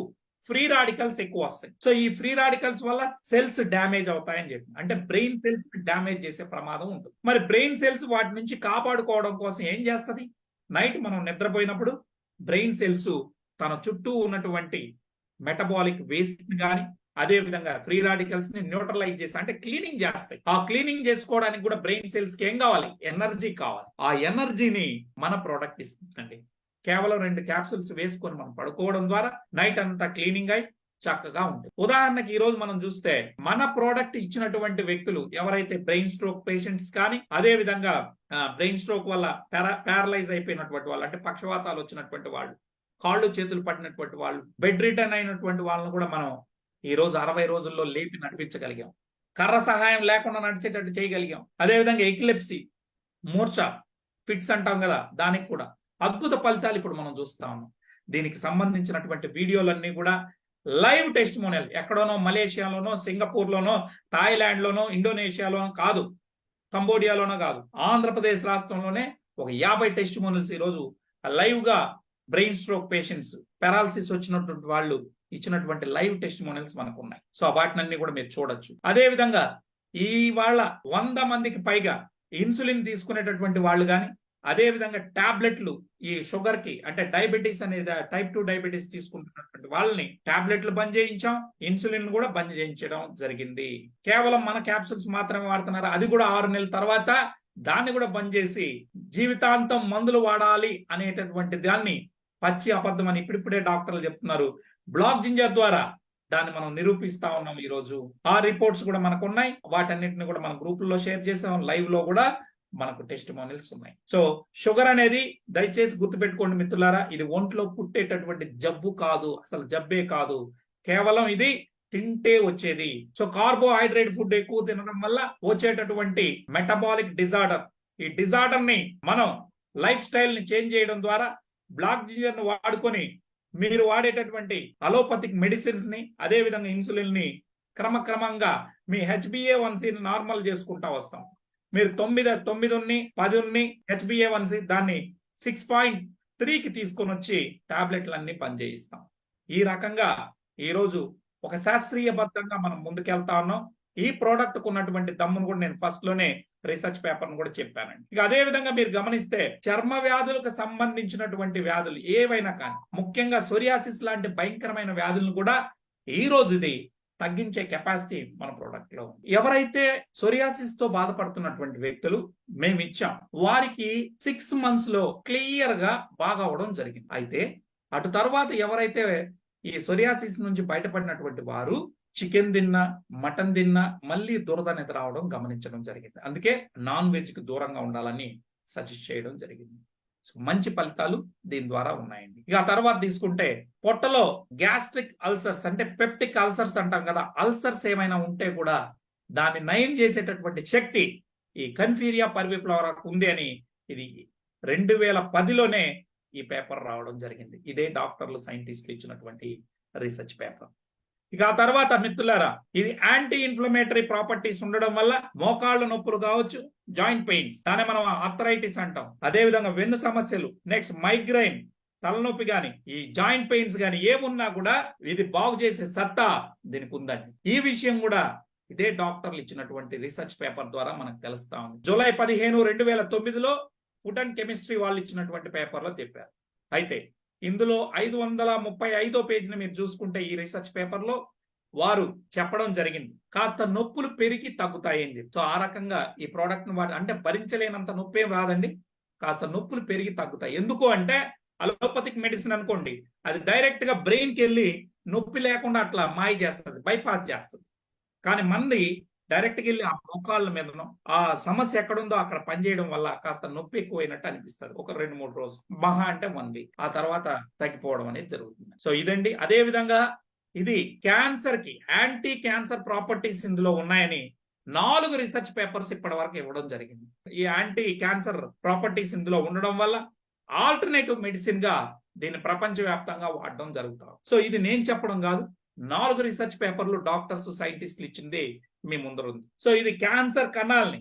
S1: ఫ్రీ రాడికల్స్ ఎక్కువ వస్తాయి. సో ఈ ఫ్రీ రాడికల్స్ వల్ల సెల్స్ డ్యామేజ్ అవుతాయని చెప్పి, అంటే బ్రెయిన్ సెల్స్ డ్యామేజ్ చేసే ప్రమాదం ఉంటుంది. మరి బ్రెయిన్ సెల్స్ వాటి నుంచి కాపాడుకోవడం కోసం ఏం చేస్తుంది? నైట్ మనం నిద్రపోయినప్పుడు బ్రెయిన్ సెల్స్ తన చుట్టూ ఉన్నటువంటి మెటబాలిక్ వేస్ట్ ని కానీ, అదే విధంగా ఫ్రీ రాడికల్స్ ని న్యూట్రలైజ్ చేసి, అంటే క్లీనింగ్ చేస్తాయి. ఆ క్లీనింగ్ చేసుకోవడానికి కూడా బ్రెయిన్ సెల్స్ కి ఏం కావాలి? ఎనర్జీ కావాలి. ఆ ఎనర్జీని మన ప్రోడక్ట్ ఇస్తుందండి. కేవలం 2 క్యాప్సూల్స్ వేసుకొని మనం పడుకోవడం ద్వారా నైట్ అంతా క్లీనింగ్ అయి చక్కగా ఉంటుంది. ఉదాహరణకి ఈ రోజు మనం చూస్తే మన ప్రోడక్ట్ ఇచ్చినటువంటి వ్యక్తులు ఎవరైతే బ్రెయిన్ స్ట్రోక్ పేషెంట్స్ కానీ, అదే విధంగా బ్రెయిన్ స్ట్రోక్ వల్ల ప్యారలైజ్ అయిపోయినటువంటి వాళ్ళు, అంటే పక్షవాతాలు వచ్చినటువంటి వాళ్ళు, కాళ్ళు చేతులు పట్టినటువంటి వాళ్ళు, బెడ్ రిటర్న్ అయినటువంటి వాళ్ళని కూడా మనం ఈ రోజు 60 రోజుల్లో లేపి నడిపించగలిగాం. కర్ర సహాయం లేకుండా నడిచేటట్టు చేయగలిగాం. అదేవిధంగా ఎపిలెప్సీ, మూర్ఛ, ఫిట్స్ అంటాం కదా, దానికి కూడా అద్భుత ఫలితాలు ఇప్పుడు మనం చూస్తా ఉన్నాం. దీనికి సంబంధించినటువంటి వీడియోలన్నీ కూడా లైవ్ టెస్టిమోనియల్, ఎక్కడోనో మలేషియాలోనో, సింగపూర్లోనో, థాయిలాండ్లోనో, ఇండోనేషియాలోనో కాదు, కంబోడియాలోనో కాదు, ఆంధ్రప్రదేశ్ రాష్ట్రంలోనే ఒక 50 టెస్టిమోనియల్స్ ఈరోజు లైవ్ గా బ్రెయిన్ స్ట్రోక్ పేషెంట్స్, పెరాలసిస్ వచ్చినటువంటి వాళ్ళు ఇచ్చినటువంటి లైవ్ టెస్టిమోనియల్స్ మనకు ఉన్నాయి. సో వాటినన్నీ కూడా మీరు చూడొచ్చు. అదే విధంగా ఈ వాళ్ళ 100 మందికి పైగా ఇన్సులిన్ తీసుకునేటటువంటి వాళ్ళు కానీ, అదే విధంగా టాబ్లెట్లు ఈ షుగర్ కి, అంటే డయాబెటీస్ అనేది టైప్ 2 డయాబెటీస్ తీసుకుంటున్నటువంటి వాళ్ళని టాబ్లెట్లు బంద్ చేయించాం, ఇన్సులిన్ కూడా బంద్ చేయించడం జరిగింది. కేవలం మన క్యాప్సూల్స్ మాత్రమే వాడుతున్నారు, అది కూడా 6 నెలల తర్వాత దాన్ని కూడా బంద్ చేసి జీవితాంతం మందులు వాడాలి అనేటటువంటి దాన్ని పచ్చి అబద్ధం అని ఇప్పుడిప్పుడే డాక్టర్లు చెప్తున్నారు. బ్లాక్ జింజర్ ద్వారా దాన్ని మనం నిరూపిస్తా ఉన్నాం. ఈ రోజు ఆ రిపోర్ట్స్ కూడా మనకు ఉన్నాయి, వాటన్నిటిని కూడా మన గ్రూపుల్లో షేర్ చేసాం, లైవ్ లో కూడా మనకు టెస్టిమోనియల్స్ ఉన్నాయి. సో షుగర్ అనేది దయచేసి గుర్తుపెట్టుకోండి మిత్రులారా, ఇది ఒంట్లో పుట్టేటటువంటి జబ్బు కాదు, అసలు జబ్బే కాదు, కేవలం ఇది తింటే వచ్చేది. సో కార్బోహైడ్రేట్ ఫుడ్ ఎక్కువ తినడం వల్ల వచ్చేటటువంటి మెటబాలిక్ డిజార్డర్, ఈ డిజార్డర్ ని మనం లైఫ్ స్టైల్ ని చేంజ్ చేయడం ద్వారా బ్లాక్ జింజర్ ని వాడుకొని మీరు వాడేటటువంటి అలోపతిక్ మెడిసిన్స్ ని, అదే విధంగా ఇన్సులిన్ ని క్రమక్రమంగా మీ HbA1c ని నార్మల్ చేసుకుంటా వస్తాం. మీరు 9 ఉన్ని 10 ఉన్ని HbA1c దాన్ని 6.3కి తీసుకొని వచ్చి టాబ్లెట్లన్నీ పనిచేయిస్తాం. ఈ రకంగా ఈ రోజు ఒక శాస్త్రీయబద్ధంగా మనం ముందుకెళ్తా ఉన్నాం. ఈ ప్రోడక్ట్ కు ఉన్నటువంటి దమ్మును కూడా నేను ఫస్ట్ లోనే రీసెర్చ్ పేపర్ కూడా చెప్పానండి. ఇక అదే విధంగా మీరు గమనిస్తే చర్మ వ్యాధులకు సంబంధించినటువంటి వ్యాధులు ఏవైనా కానీ, ముఖ్యంగా సోరియాసిస్ లాంటి భయంకరమైన వ్యాధులను కూడా ఈ రోజు ఇది తగ్గించే కెపాసిటీ మన ప్రోడక్ట్ లో ఉంది. ఎవరైతే సోరియాసిస్ తో బాధపడుతున్నటువంటి వ్యక్తులు మేము ఇచ్చాం, వారికి 6 months లో క్లియర్ గా బాగా అవడం జరిగింది. అయితే అటు తర్వాత ఎవరైతే ఈ సోరియాసిస్ నుంచి బయటపడినటువంటి వారు చికెన్ తిన్నా, మటన్ తిన్నా మళ్ళీ దురద అనేది రావడం గమనించడం జరిగింది. అందుకే నాన్ వెజ్ కి దూరంగా ఉండాలని సజెస్ట్ చేయడం జరిగింది. సో మంచి ఫలితాలు దీని ద్వారా ఉన్నాయండి. ఇక ఆ తర్వాత తీసుకుంటే పొట్టలో గ్యాస్ట్రిక్ అల్సర్స్, అంటే పెప్టిక్ అల్సర్స్ అంటాం కదా, అల్సర్స్ ఏమైనా ఉంటే కూడా దాన్ని నయం చేసేటటువంటి శక్తి ఈ కన్ఫీరియా పర్విఫ్లోరా ఉంది అని ఇది 2010లోనే ఈ పేపర్ రావడం జరిగింది. ఇదే డాక్టర్లు సైంటిస్టులు ఇచ్చినటువంటి రీసెర్చ్ పేపర్. ఇక ఆ తర్వాత మిత్రులారా, ఇది యాంటీ ఇన్ఫ్లమేటరీ ప్రాపర్టీస్ ఉండడం వల్ల మోకాళ్ళ నొప్పులు కావచ్చు, జాయింట్ పెయిన్స్, దాన్ని మనం ఆర్థరైటిస్ అంటాం, అదే విధంగా వెన్ను సమస్యలు, నెక్స్ట్ మైగ్రైన్, తలనొప్పి గాని, ఈ జాయింట్ పెయిన్స్ గాని ఏమున్నా కూడా ఇది బాగు చేసే సత్తా దీనికి ఉందండి. ఈ విషయం కూడా ఇదే డాక్టర్లు ఇచ్చినటువంటి రీసెర్చ్ పేపర్ ద్వారా మనకు తెలుస్తా ఉంది. జూలై 15, 2009లో ఫుడ్ అండ్ కెమిస్ట్రీ వాళ్ళు ఇచ్చినటువంటి పేపర్లో చెప్పారు. అయితే ఇందులో 535వ పేజీని మీరు చూసుకుంటే ఈ రీసెర్చ్ పేపర్ లో వారు చెప్పడం జరిగింది, కాస్త నొప్పులు పెరిగి తగ్గుతాయి అని చెప్పి. సో ఆ రకంగా ఈ ప్రోడక్ట్ ను వాడు అంటే భరించలేనంత నొప్పి ఏం రాదండి, కాస్త నొప్పులు పెరిగి తగ్గుతాయి. ఎందుకు అంటే అలోపతిక్ మెడిసిన్ అనుకోండి, అది డైరెక్ట్ గా బ్రెయిన్ కి వెళ్ళి నొప్పి లేకుండా అట్లా మాయ చేస్తుంది, బైపాస్ చేస్తుంది. కానీ మంది డైరెక్ట్గా వెళ్ళి ఆ మోకాళ్ళ మీదనో ఆ సమస్య ఎక్కడుందో అక్కడ పనిచేయడం వల్ల కాస్త నొప్పి ఎక్కువైనట్టు అనిపిస్తుంది. ఒక 2-3 రోజులు, మహా అంటే 1 వీక్, ఆ తర్వాత తగ్గిపోవడం అనేది జరుగుతుంది. సో ఇదండి. అదే విధంగా ఇది క్యాన్సర్ కి యాంటీ క్యాన్సర్ ప్రాపర్టీస్ ఇందులో ఉన్నాయని 4 రీసెర్చ్ పేపర్స్ ఇప్పటి వరకు ఇవ్వడం జరిగింది. ఈ యాంటీ క్యాన్సర్ ప్రాపర్టీస్ ఇందులో ఉండడం వల్ల ఆల్టర్నేటివ్ మెడిసిన్ గా దీన్ని ప్రపంచవ్యాప్తంగా వాడడం జరుగుతాం. సో ఇది నేను చెప్పడం కాదు, 4 రీసెర్చ్ పేపర్లు డాక్టర్స్ సైంటిస్టులు ఇచ్చింది మీ ముందర ఉంది. సో ఇది క్యాన్సర్ కణాలని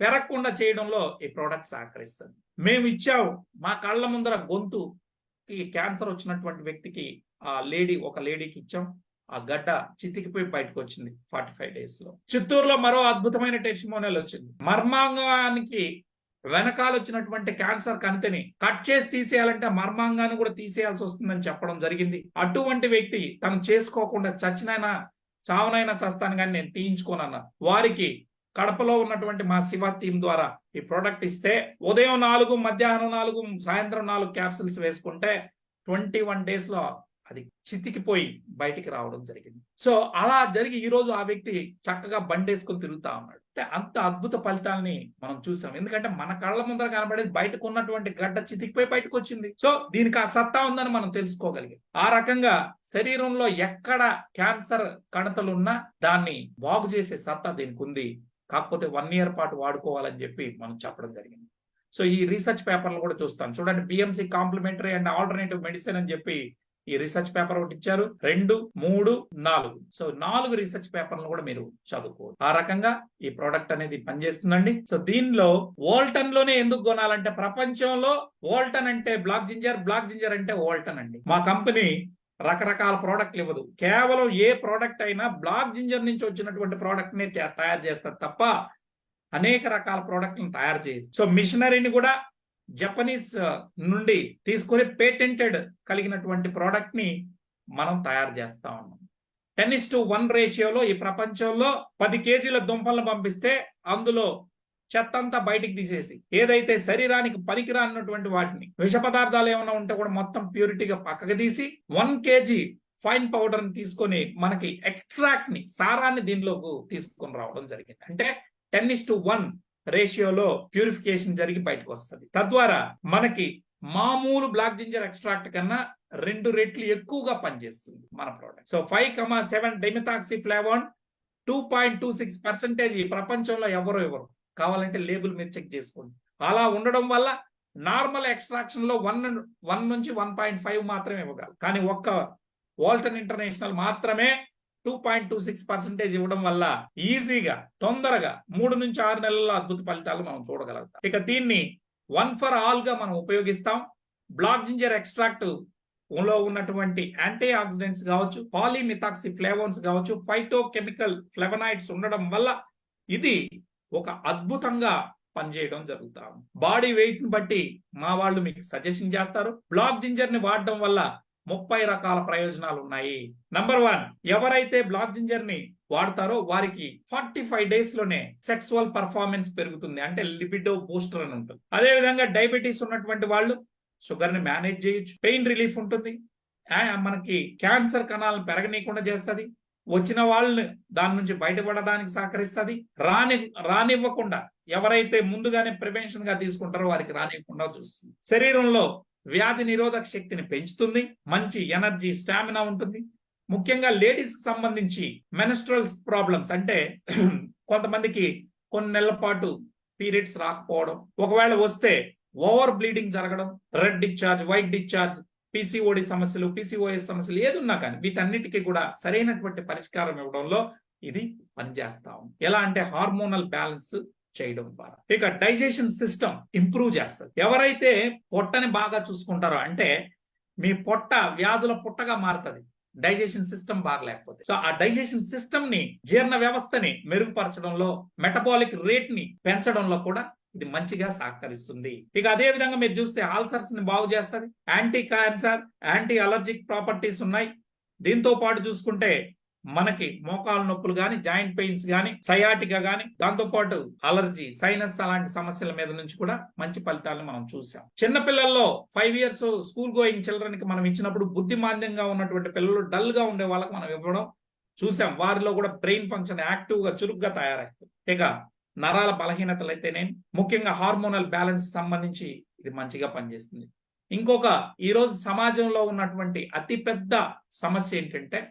S1: పెరగకుండా చేయడంలో ఈ ప్రోడక్ట్ సహకరిస్తుంది. మేము ఇచ్చాము, మా కళ్ళ ముందర గొంతుకి క్యాన్సర్ వచ్చినటువంటి వ్యక్తికి ఒక లేడీకి ఇచ్చాం, ఆ గడ్డ చితికిపోయి బయటకు వచ్చింది 45 days లో. చిత్తూరులో మరో అద్భుతమైన టెస్టిమోనియల్ వచ్చింది. మర్మాంగానికి వెనకాల వచ్చినటువంటి క్యాన్సర్ కణితిని కట్ చేసి తీసేయాలంటే మర్మాంగాన్ని కూడా తీసేయాల్సి వస్తుందని చెప్పడం జరిగింది. అటువంటి వ్యక్తి తను చేసుకోకుండా చావనైనా చేస్తాను కానీ నేను తీయించుకోనన్న వారికి కడపలో ఉన్నటువంటి మా శివ టీం ద్వారా ఈ ప్రోడక్ట్ ఇస్తే ఉదయం 4, మధ్యాహ్నం 4, సాయంత్రం 4 క్యాప్సిల్స్ వేసుకుంటే 21 days లో అది చితికిపోయి బయటికి రావడం జరిగింది. సో అలా జరిగి ఈ రోజు ఆ వ్యక్తి చక్కగా బండేసుకొని తిరుగుతా ఉన్నాడు. అంటే అంత అద్భుత ఫలితాలని మనం చూసాం. ఎందుకంటే మన కళ్ళ ముందర కనబడేది బయటకు ఉన్నటువంటి గడ్డ చితికిపోయి బయటకు వచ్చింది. సో దీనికి ఆ సత్తా ఉందని మనం తెలుసుకోగలిగాం. ఆ రకంగా శరీరంలో ఎక్కడ క్యాన్సర్ కణతలు ఉన్నా దాన్ని బాగు చేసే సత్తా దీనికి ఉంది. కాకపోతే 1 year పాటు వాడుకోవాలని చెప్పి మనం చెప్పడం జరిగింది. సో ఈ రీసెర్చ్ పేపర్లు కూడా చూస్తాం చూడండి. BMC complementary and alternative medicine అని చెప్పి ఈ రీసెర్చ్ పేపర్ ఒకటి ఇచ్చారు, 2, 3, 4. సో 4 రీసెర్చ్ పేపర్లను కూడా మీరు చదువుకోవచ్చు. ఆ రకంగా ఈ ప్రోడక్ట్ అనేది పనిచేస్తుందండి. సో దీనిలో వోల్టన్ లోనే ఎందుకు కొనాలంటే ప్రపంచంలో వోల్టన్ అంటే బ్లాక్ జింజర్ అంటే వోల్టన్ అండి. మా కంపెనీ రకరకాల ప్రోడక్ట్లు ఇవ్వదు, కేవలం ఏ ప్రోడక్ట్ అయినా బ్లాక్ జింజర్ నుంచి వచ్చినటువంటి ప్రోడక్ట్ ని తయారు చేస్తారు తప్ప అనేక రకాల ప్రోడక్ట్లను తయారు చేయదు. సో మిషనరీని కూడా జపనీస్ నుండి తీసుకుని పేటెంటెడ్ కలిగినటువంటి ప్రోడక్ట్ ని మనం తయారు చేస్తా ఉన్నాం. 10:1 రేషియోలో ఈ ప్రపంచంలో 10 kgs దుంపలను పంపిస్తే అందులో చెత్తంతా బయటికి తీసేసి ఏదైతే శరీరానికి పనికిరానటువంటి వాటిని విష పదార్థాలు ఏమైనా ఉంటే కూడా మొత్తం ప్యూరిటీగా పక్కకు తీసి 1 kg ఫైన్ పౌడర్ ని తీసుకొని మనకి ఎక్స్ట్రాక్ట్ ని సారాన్ని దీనిలోకి తీసుకొని రావడం జరిగింది. అంటే 10:1 రేషియోలో ప్యూరిఫికేషన్ జరిగి బయటకు వస్తుంది. తద్వారా మనకి మామూలు బ్లాక్ జింజర్ ఎక్స్ట్రాక్ట్ కన్నా 2 రెట్లు ఎక్కువగా పనిచేస్తుంది మన ప్రోడక్ట్. సో 5,7 డైమెథాక్సిఫ్లావోన్ 2.26% ఈ ప్రపంచంలో ఎవరు కావాలంటే లేబుల్ మీరు చెక్ చేసుకోండి. అలా ఉండడం వల్ల నార్మల్ ఎక్స్ట్రాక్షన్ లో 1 నుంచి 1.5 మాత్రమే ఇవ్వగలరు. కానీ ఒక్క వోల్టన్ ఇంటర్నేషనల్ మాత్రమే 2.26% ఇవ్వడం వల్ల ఈజీగా తొందరగా 3 నుంచి 6 నెలల్లో అద్భుత ఫలితాలు మనం చూడగలుగుతాం. ఇక దీన్ని 1 for all గా మనం ఉపయోగిస్తాం. బ్లాక్ జింజర్ ఎక్స్ట్రాక్ట్ లో ఉన్నటువంటి యాంటీ ఆక్సిడెంట్స్ కావచ్చు, పాలీమిథాక్సిఫ్లావోన్స్ కావచ్చు, ఫైటోకెమికల్ ఫ్లెవనాయిడ్స్ ఉండడం వల్ల ఇది ఒక అద్భుతంగా పనిచేయడం జరుగుతాం. బాడీ వెయిట్ ని బట్టి మా వాళ్ళు మీకు సజెషన్ చేస్తారు. బ్లాక్ జింజర్ ని వాడడం వల్ల 30 రకాల ప్రయోజనాలు ఉన్నాయి. నంబర్ 1, ఎవరైతే బ్లాక్ జింజర్ ని వాడతారో వారికి 45 days లోనే సెక్సువల్ పర్ఫార్మెన్స్ పెరుగుతుంది, అంటే లిబిడో బూస్టర్ అని ఉంటుంది. అదే విధంగా డయాబెటీస్ ఉన్నటువంటి వాళ్ళు షుగర్ ని మేనేజ్ చేయొచ్చు, పెయిన్ రిలీఫ్ ఉంటుంది, మనకి క్యాన్సర్ కణాలను పెరగనీయకుండా చేస్తుంది, వచ్చిన వాళ్ళని దాని నుంచి బయటపడడానికి సహకరిస్తుంది, రానివ్వకుండా ఎవరైతే ముందుగానే ప్రివెన్షన్ గా తీసుకుంటారో వారికి రానివ్వకుండా చూస్తుంది. శరీరంలో వ్యాధి నిరోధక శక్తిని పెంచుతుంది, మంచి ఎనర్జీ స్టామినా ఉంటుంది. ముఖ్యంగా లేడీస్ కి సంబంధించి మెన్స్ట్రల్ ప్రాబ్లమ్స్ అంటే కొంతమందికి కొన్ని నెలల పాటు పీరియడ్స్ రాకపోవడం, ఒకవేళ వస్తే ఓవర్ బ్లీడింగ్ జరగడం, red discharge, white discharge, PCOD సమస్యలు, పీసీఓఎస్ సమస్యలు ఏదున్నా కానీ వీటన్నిటికీ కూడా సరైనటువంటి పరిష్కారం ఇవ్వడంలో ఇది పనిచేస్తాం. ఎలా అంటే హార్మోనల్ బ్యాలెన్స్ చేయడం ద్వారా. ఇక డైజెషన్ సిస్టమ్ ఇంప్రూవ్ చేస్తుంది. ఎవరైతే పొట్టని బాగా చూసుకుంటారో, అంటే మీ పొట్ట వ్యాధుల పుట్టగా మారుతుంది డైజెషన్ సిస్టమ్ బాగలేకపోతే. సో ఆ డైజెషన్ సిస్టమ్ ని, జీర్ణ వ్యవస్థని మెరుగుపరచడంలో, మెటబాలిక్ రేట్ ని పెంచడంలో కూడా ఇది మంచిగా సహకరిస్తుంది. ఇక అదే విధంగా మీరు చూస్తే ఆల్సర్స్ ని బాగు చేస్తుంది. Anti cancer, anti allergic properties ఉన్నాయి. దీంతో పాటు చూసుకుంటే మనకి మోకాలు నొప్పులు గాని, జాయింట్ పెయిన్స్ గాని, సయాటికా గాని, దాంతో పాటు అలర్జీ, సైనస్ అలాంటి సమస్యల మీద నుంచి కూడా మంచి ఫలితాలను మనం చూసాం. చిన్న పిల్లల్లో 5 years స్కూల్ గోయింగ్ చిల్డ్రన్ కి మనం ఇచ్చినప్పుడు బుద్ధిమాంద్యంగా ఉన్నటువంటి పిల్లలు, డల్ గా ఉండే వాళ్ళకి మనం ఇవ్వడం చూసాం. వారిలో కూడా బ్రెయిన్ ఫంక్షన్ యాక్టివ్ గా, చురుగ్గా తయారవుతుంది. ఇక నరాల బలహీనతలు అయితేనే, ముఖ్యంగా హార్మోనల్ బ్యాలెన్స్ సంబంధించి ఇది మంచిగా పనిచేస్తుంది. ఇంకొక ఈరోజు సమాజంలో ఉన్నటువంటి అతి పెద్ద సమస్య ఏంటంటే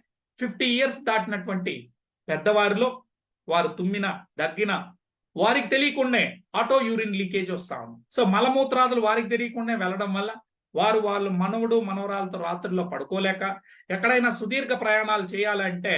S1: 50 years దాటినటువంటి పెద్దవారిలో వారు తుమ్మిన, దగ్గిన వారికి తెలియకుండానే ఆటో యూరిన్ లీకేజ్ వస్తా ఉంది. సో మలమూత్రాదులు వారికి తెలియకుండా వెళ్ళడం వల్ల వాళ్ళు మనవడు మనవరాలతో రాత్రుల్లో పడుకోలేక, ఎక్కడైనా సుదీర్ఘ ప్రయాణాలు చేయాలంటే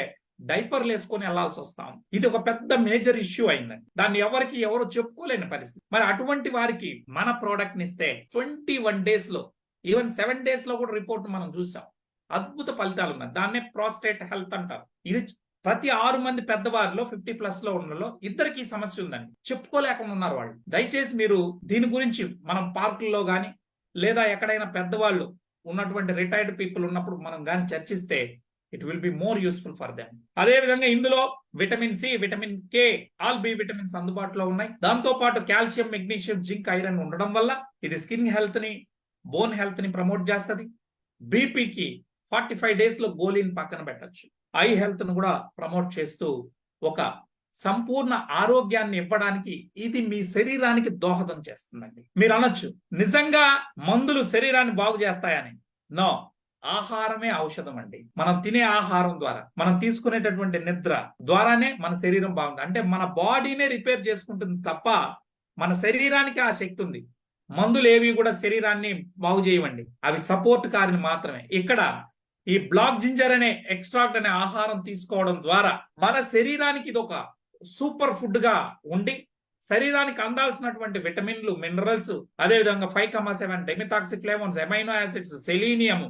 S1: డైపర్లు వేసుకొని వెళ్లాల్సి వస్తాం. ఇది ఒక పెద్ద మేజర్ ఇష్యూ అయిందండి. దాన్ని ఎవరు చెప్పుకోలేని పరిస్థితి. మరి అటువంటి వారికి మన ప్రోడక్ట్ ని ఇస్తే 21 days లో, ఈవెన్ 7 days లో కూడా రిపోర్ట్ మనం చూసాం. అద్భుత ఫలితాలు ఉన్నాయి. దాన్నే ప్రాస్టేట్ హెల్త్ అంటారు. ఇది ప్రతి 6 మంది పెద్దవారిలో 50+ లో ఉన్నలో ఇద్దరికి సమస్య ఉందండి. చెప్పుకోలేకుండా ఉన్నారు వాళ్ళు. దయచేసి మీరు దీని గురించి మనం పార్కుల్లో గాని, లేదా ఎక్కడైనా పెద్దవాళ్ళు ఉన్నటువంటి రిటైర్డ్ పీపుల్ ఉన్నప్పుడు మనం గాని చర్చిస్తే it will be more useful for them. అదే విధంగా ఇందులో vitamin C, vitamin K, all B vitamins అందుబాటులో ఉన్నాయి. దాంతో పాటు కాల్షియం, మెగ్నీషియం, జింక్, ఐరన్ ఉండడం వల్ల ఇది స్కిన్ హెల్త్ ని, బోన్ హెల్త్ ని ప్రమోట్ చేస్తుంది. బీపీకి 45 days లో గోళీని పక్కన పెట్టచ్చు. ఐ హెల్త్ ను కూడా ప్రమోట్ చేస్తూ ఒక సంపూర్ణ ఆరోగ్యాన్ని ఇవ్వడానికి ఇది మీ శరీరానికి దోహదం చేస్తుందండి. మీరు అనొచ్చు, నిజంగా మందులు శరీరాన్ని బాగు చేస్తాయని. నో, ఆహారమే ఔషధం అండి. మనం తినే ఆహారం ద్వారా, మనం తీసుకునేటటువంటి నిద్ర ద్వారానే మన శరీరం బాగుంటుంది. అంటే మన బాడీనే రిపేర్ చేసుకుంటుంది తప్ప మన శరీరానికి ఆ శక్తి ఉంది. మందులు ఏవి కూడా శరీరాన్ని బాగు చేయవండి, అవి సపోర్ట్ కారని మాత్రమే. ఇక్కడ ఈ బ్లాక్ జింజర్ అనే ఎక్స్ట్రాక్ట్ అనే ఆహారం తీసుకోవడం ద్వారా మన శరీరానికి ఇది ఒక సూపర్ ఫుడ్ గా ఉండి శరీరానికి అందాల్సినటువంటి విటమిన్లు, మినరల్స్, అదేవిధంగా 5,7 demethoxyflavones, amino acids, selenium,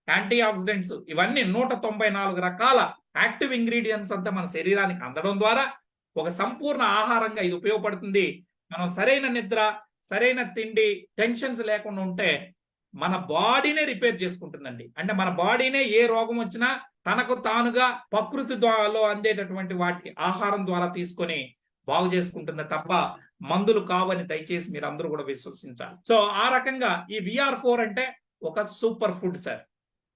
S1: antioxidants, ఇవన్నీ 194 రకాల యాక్టివ్ ఇంగ్రీడియంట్స్ అంతా మన శరీరానికి అందడం ద్వారా ఒక సంపూర్ణ ఆహారంగా ఇది ఉపయోగపడుతుంది. మనం సరైన నిద్ర, సరైన తిండి, టెన్షన్స్ లేకుండా ఉంటే మన బాడీనే రిపేర్ చేసుకుంటుందండి. అంటే మన బాడీనే ఏ రోగం వచ్చినా తనకు తానుగా ప్రకృతి ద్వారా అందేటటువంటి వాటి ఆహారం ద్వారా తీసుకొని బాగు చేసుకుంటుంది తప్ప మందులు కావని దయచేసి మీరు అందరూ కూడా విశ్వసించాలి. సో ఆ రకంగా ఈ VR4 అంటే ఒక సూపర్ ఫుడ్ సార్.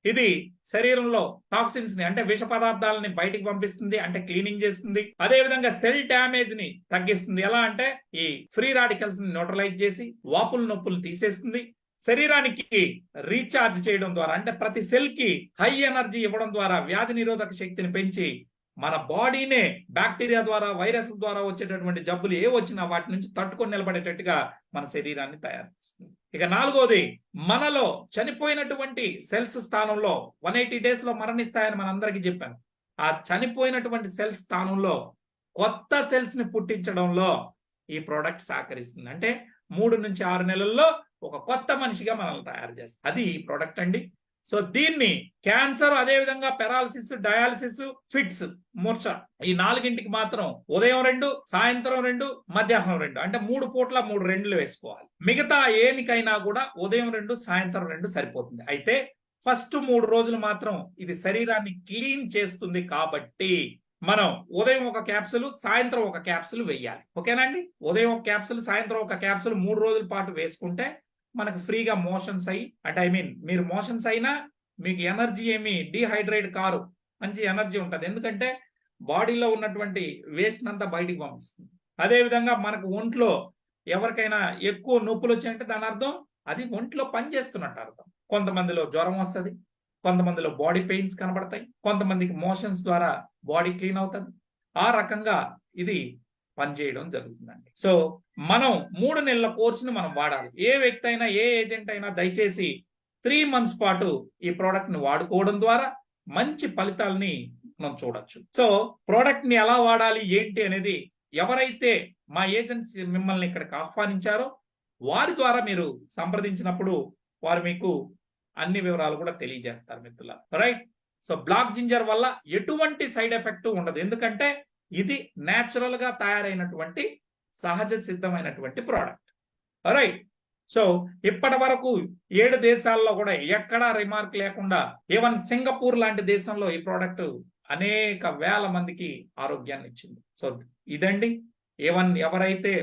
S1: ఇది శరీరంలో టాక్సిన్స్ ని, అంటే విష పదార్థాలని బయటికి పంపిస్తుంది, అంటే క్లీనింగ్ చేస్తుంది. అదే విధంగా సెల్ డ్యామేజ్ ని తగ్గిస్తుంది. ఎలా అంటే ఈ ఫ్రీ రాడికల్స్ ని న్యూట్రలైజ్ చేసి వాపులు, నొప్పులు తీసేస్తుంది. శరీరానికి రీఛార్జ్ చేయడం ద్వారా, అంటే ప్రతి సెల్ కి హై ఎనర్జీ ఇవ్వడం ద్వారా వ్యాధి నిరోధక శక్తిని పెంచి మన బాడీనే బ్యాక్టీరియా ద్వారా, వైరస్ ద్వారా వచ్చేటటువంటి జబ్బులు ఏ వచ్చినా వాటి నుంచి తట్టుకొని నిలబడేటట్టుగా మన శరీరాన్ని తయారు చేస్తుంది. ఇక 4వది, మనలో చనిపోయినటువంటి సెల్స్ స్థానంలో 180 days లో మరణిస్తాయని మనందరికీ చెప్పాను. ఆ చనిపోయినటువంటి సెల్స్ స్థానంలో కొత్త సెల్స్ ని పుట్టించడంలో ఈ ప్రోడక్ట్ సహకరిస్తుంది. అంటే 3 నుంచి 6 నెలల్లో ఒక కొత్త మనిషిగా మనల్ని తయారు చేస్తుంది. అది ఈ ప్రోడక్ట్ అండి. సో దీన్ని క్యాన్సర్, అదే విధంగా పెరాలసిస్, డయాలసిస్, ఫిట్స్, మూర్ఛ, ఈ 4ంటికి మాత్రం ఉదయం 2, సాయంత్రం 2, మధ్యాహ్నం 2, అంటే 3 పూట్ల 3 2 వేసుకోవాలి. మిగతా ఏనికైనా కూడా ఉదయం 2, సాయంత్రం 2 సరిపోతుంది. అయితే ఫస్ట్ 3 రోజులు మాత్రం ఇది శరీరాన్ని క్లీన్ చేస్తుంది కాబట్టి మనం ఉదయం ఒక క్యాప్సుల్, సాయంత్రం ఒక క్యాప్సుల్ వేయాలి. ఓకేనండి? ఉదయం ఒక క్యాప్సుల్, సాయంత్రం ఒక క్యాప్సుల్ 3 రోజుల పాటు వేసుకుంటే మనకు ఫ్రీగా మోషన్స్ అయ్యి, అంటే మీరు మోషన్స్ అయినా మీకు ఎనర్జీ ఏమి డీహైడ్రేట్ కారు, మంచి ఎనర్జీ ఉంటుంది. ఎందుకంటే బాడీలో ఉన్నటువంటి వేస్ట్ అంతా బయటికి పంపిస్తుంది. అదే విధంగా మనకు ఒంట్లో ఎవరికైనా ఎక్కువ నొప్పులు వచ్చాయంటే దాని అర్థం అది ఒంట్లో పనిచేస్తున్నట్టు అర్థం. కొంతమందిలో జ్వరం వస్తుంది, కొంతమందిలో బాడీ పెయిన్స్ కనబడతాయి, కొంతమందికి మోషన్స్ ద్వారా బాడీ క్లీన్ అవుతుంది. ఆ రకంగా ఇది పనిచేయడం జరుగుతుందండి. సో మనం 3 నెలల కోర్సుని మనం వాడాలి. ఏ వ్యక్తి అయినా, ఏ ఏజెంట్ అయినా దయచేసి 3 మంత్స్ పాటు ఈ ప్రోడక్ట్ ని వాడుకోవడం ద్వారా మంచి ఫలితాలని మనం చూడొచ్చు. సో ప్రోడక్ట్ ని ఎలా వాడాలి ఏంటి అనేది ఎవరైతే మా ఏజెన్సీ మిమ్మల్ని ఇక్కడికి ఆహ్వానించారో వారి ద్వారా మీరు సంప్రదించినప్పుడు వారు మీకు అన్ని వివరాలు కూడా తెలియజేస్తారు మిత్రులారా. రైట్. సో బ్లాక్ జింజర్ వల్ల ఎటువంటి సైడ్ ఎఫెక్ట్ ఉండదు. ఎందుకంటే ఇది నేచురల్ గా తయారైనటువంటి సహజ సిద్ధమైనటువంటి ప్రోడక్ట్. రైట్. సో ఇప్పటి వరకు 7 దేశాల్లో కూడా ఎక్కడా రిమార్క్ లేకుండా, ఈవెన్ సింగపూర్ లాంటి దేశంలో ఈ ప్రోడక్ట్ అనేక వేల మందికి ఆరోగ్యాన్ని ఇచ్చింది. సో ఇదండి. ఈవెన్ ఎవరైతే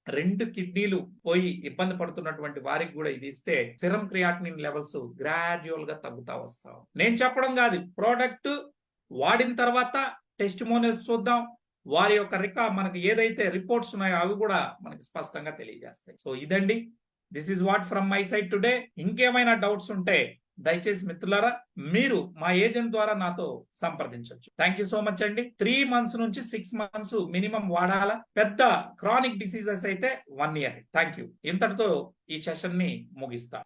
S1: 2 కిడ్నీలు పోయి ఇబ్బంది పడుతున్నటువంటి వారికి కూడా ఇది ఇస్తే సిరం క్రియాటినిన్ లెవెల్స్ గ్రాడ్యువల్ గా తగ్గుతా వస్తాం. నేను చెప్పడం కాదు, ప్రోడక్ట్ వాడిన తర్వాత టెస్టిమోనియల్స్ చూద్దాం. వారి యొక్క మనకి ఏదైతే రిపోర్ట్స్ ఉన్నాయో అవి కూడా మనకి స్పష్టంగా తెలియజేస్తాయి. సో ఇదండి. This is what from my side today. ఇంకేమైనా డౌట్స్ ఉంటే దయచేసి మిత్రులారా మీరు మా ఏజెంట్ ద్వారా నాతో సంప్రదించవచ్చు. థ్యాంక్ యూ సో మచ్ అండి. 3 మంత్స్ నుంచి 6 మంత్స్ మినిమం వాడాలా. పెద్ద క్రానిక్ డిసీజెస్ అయితే 1 ఇయర్. Thank you. ఇంతటితో ఈ సెషన్ ని ముగిస్తా.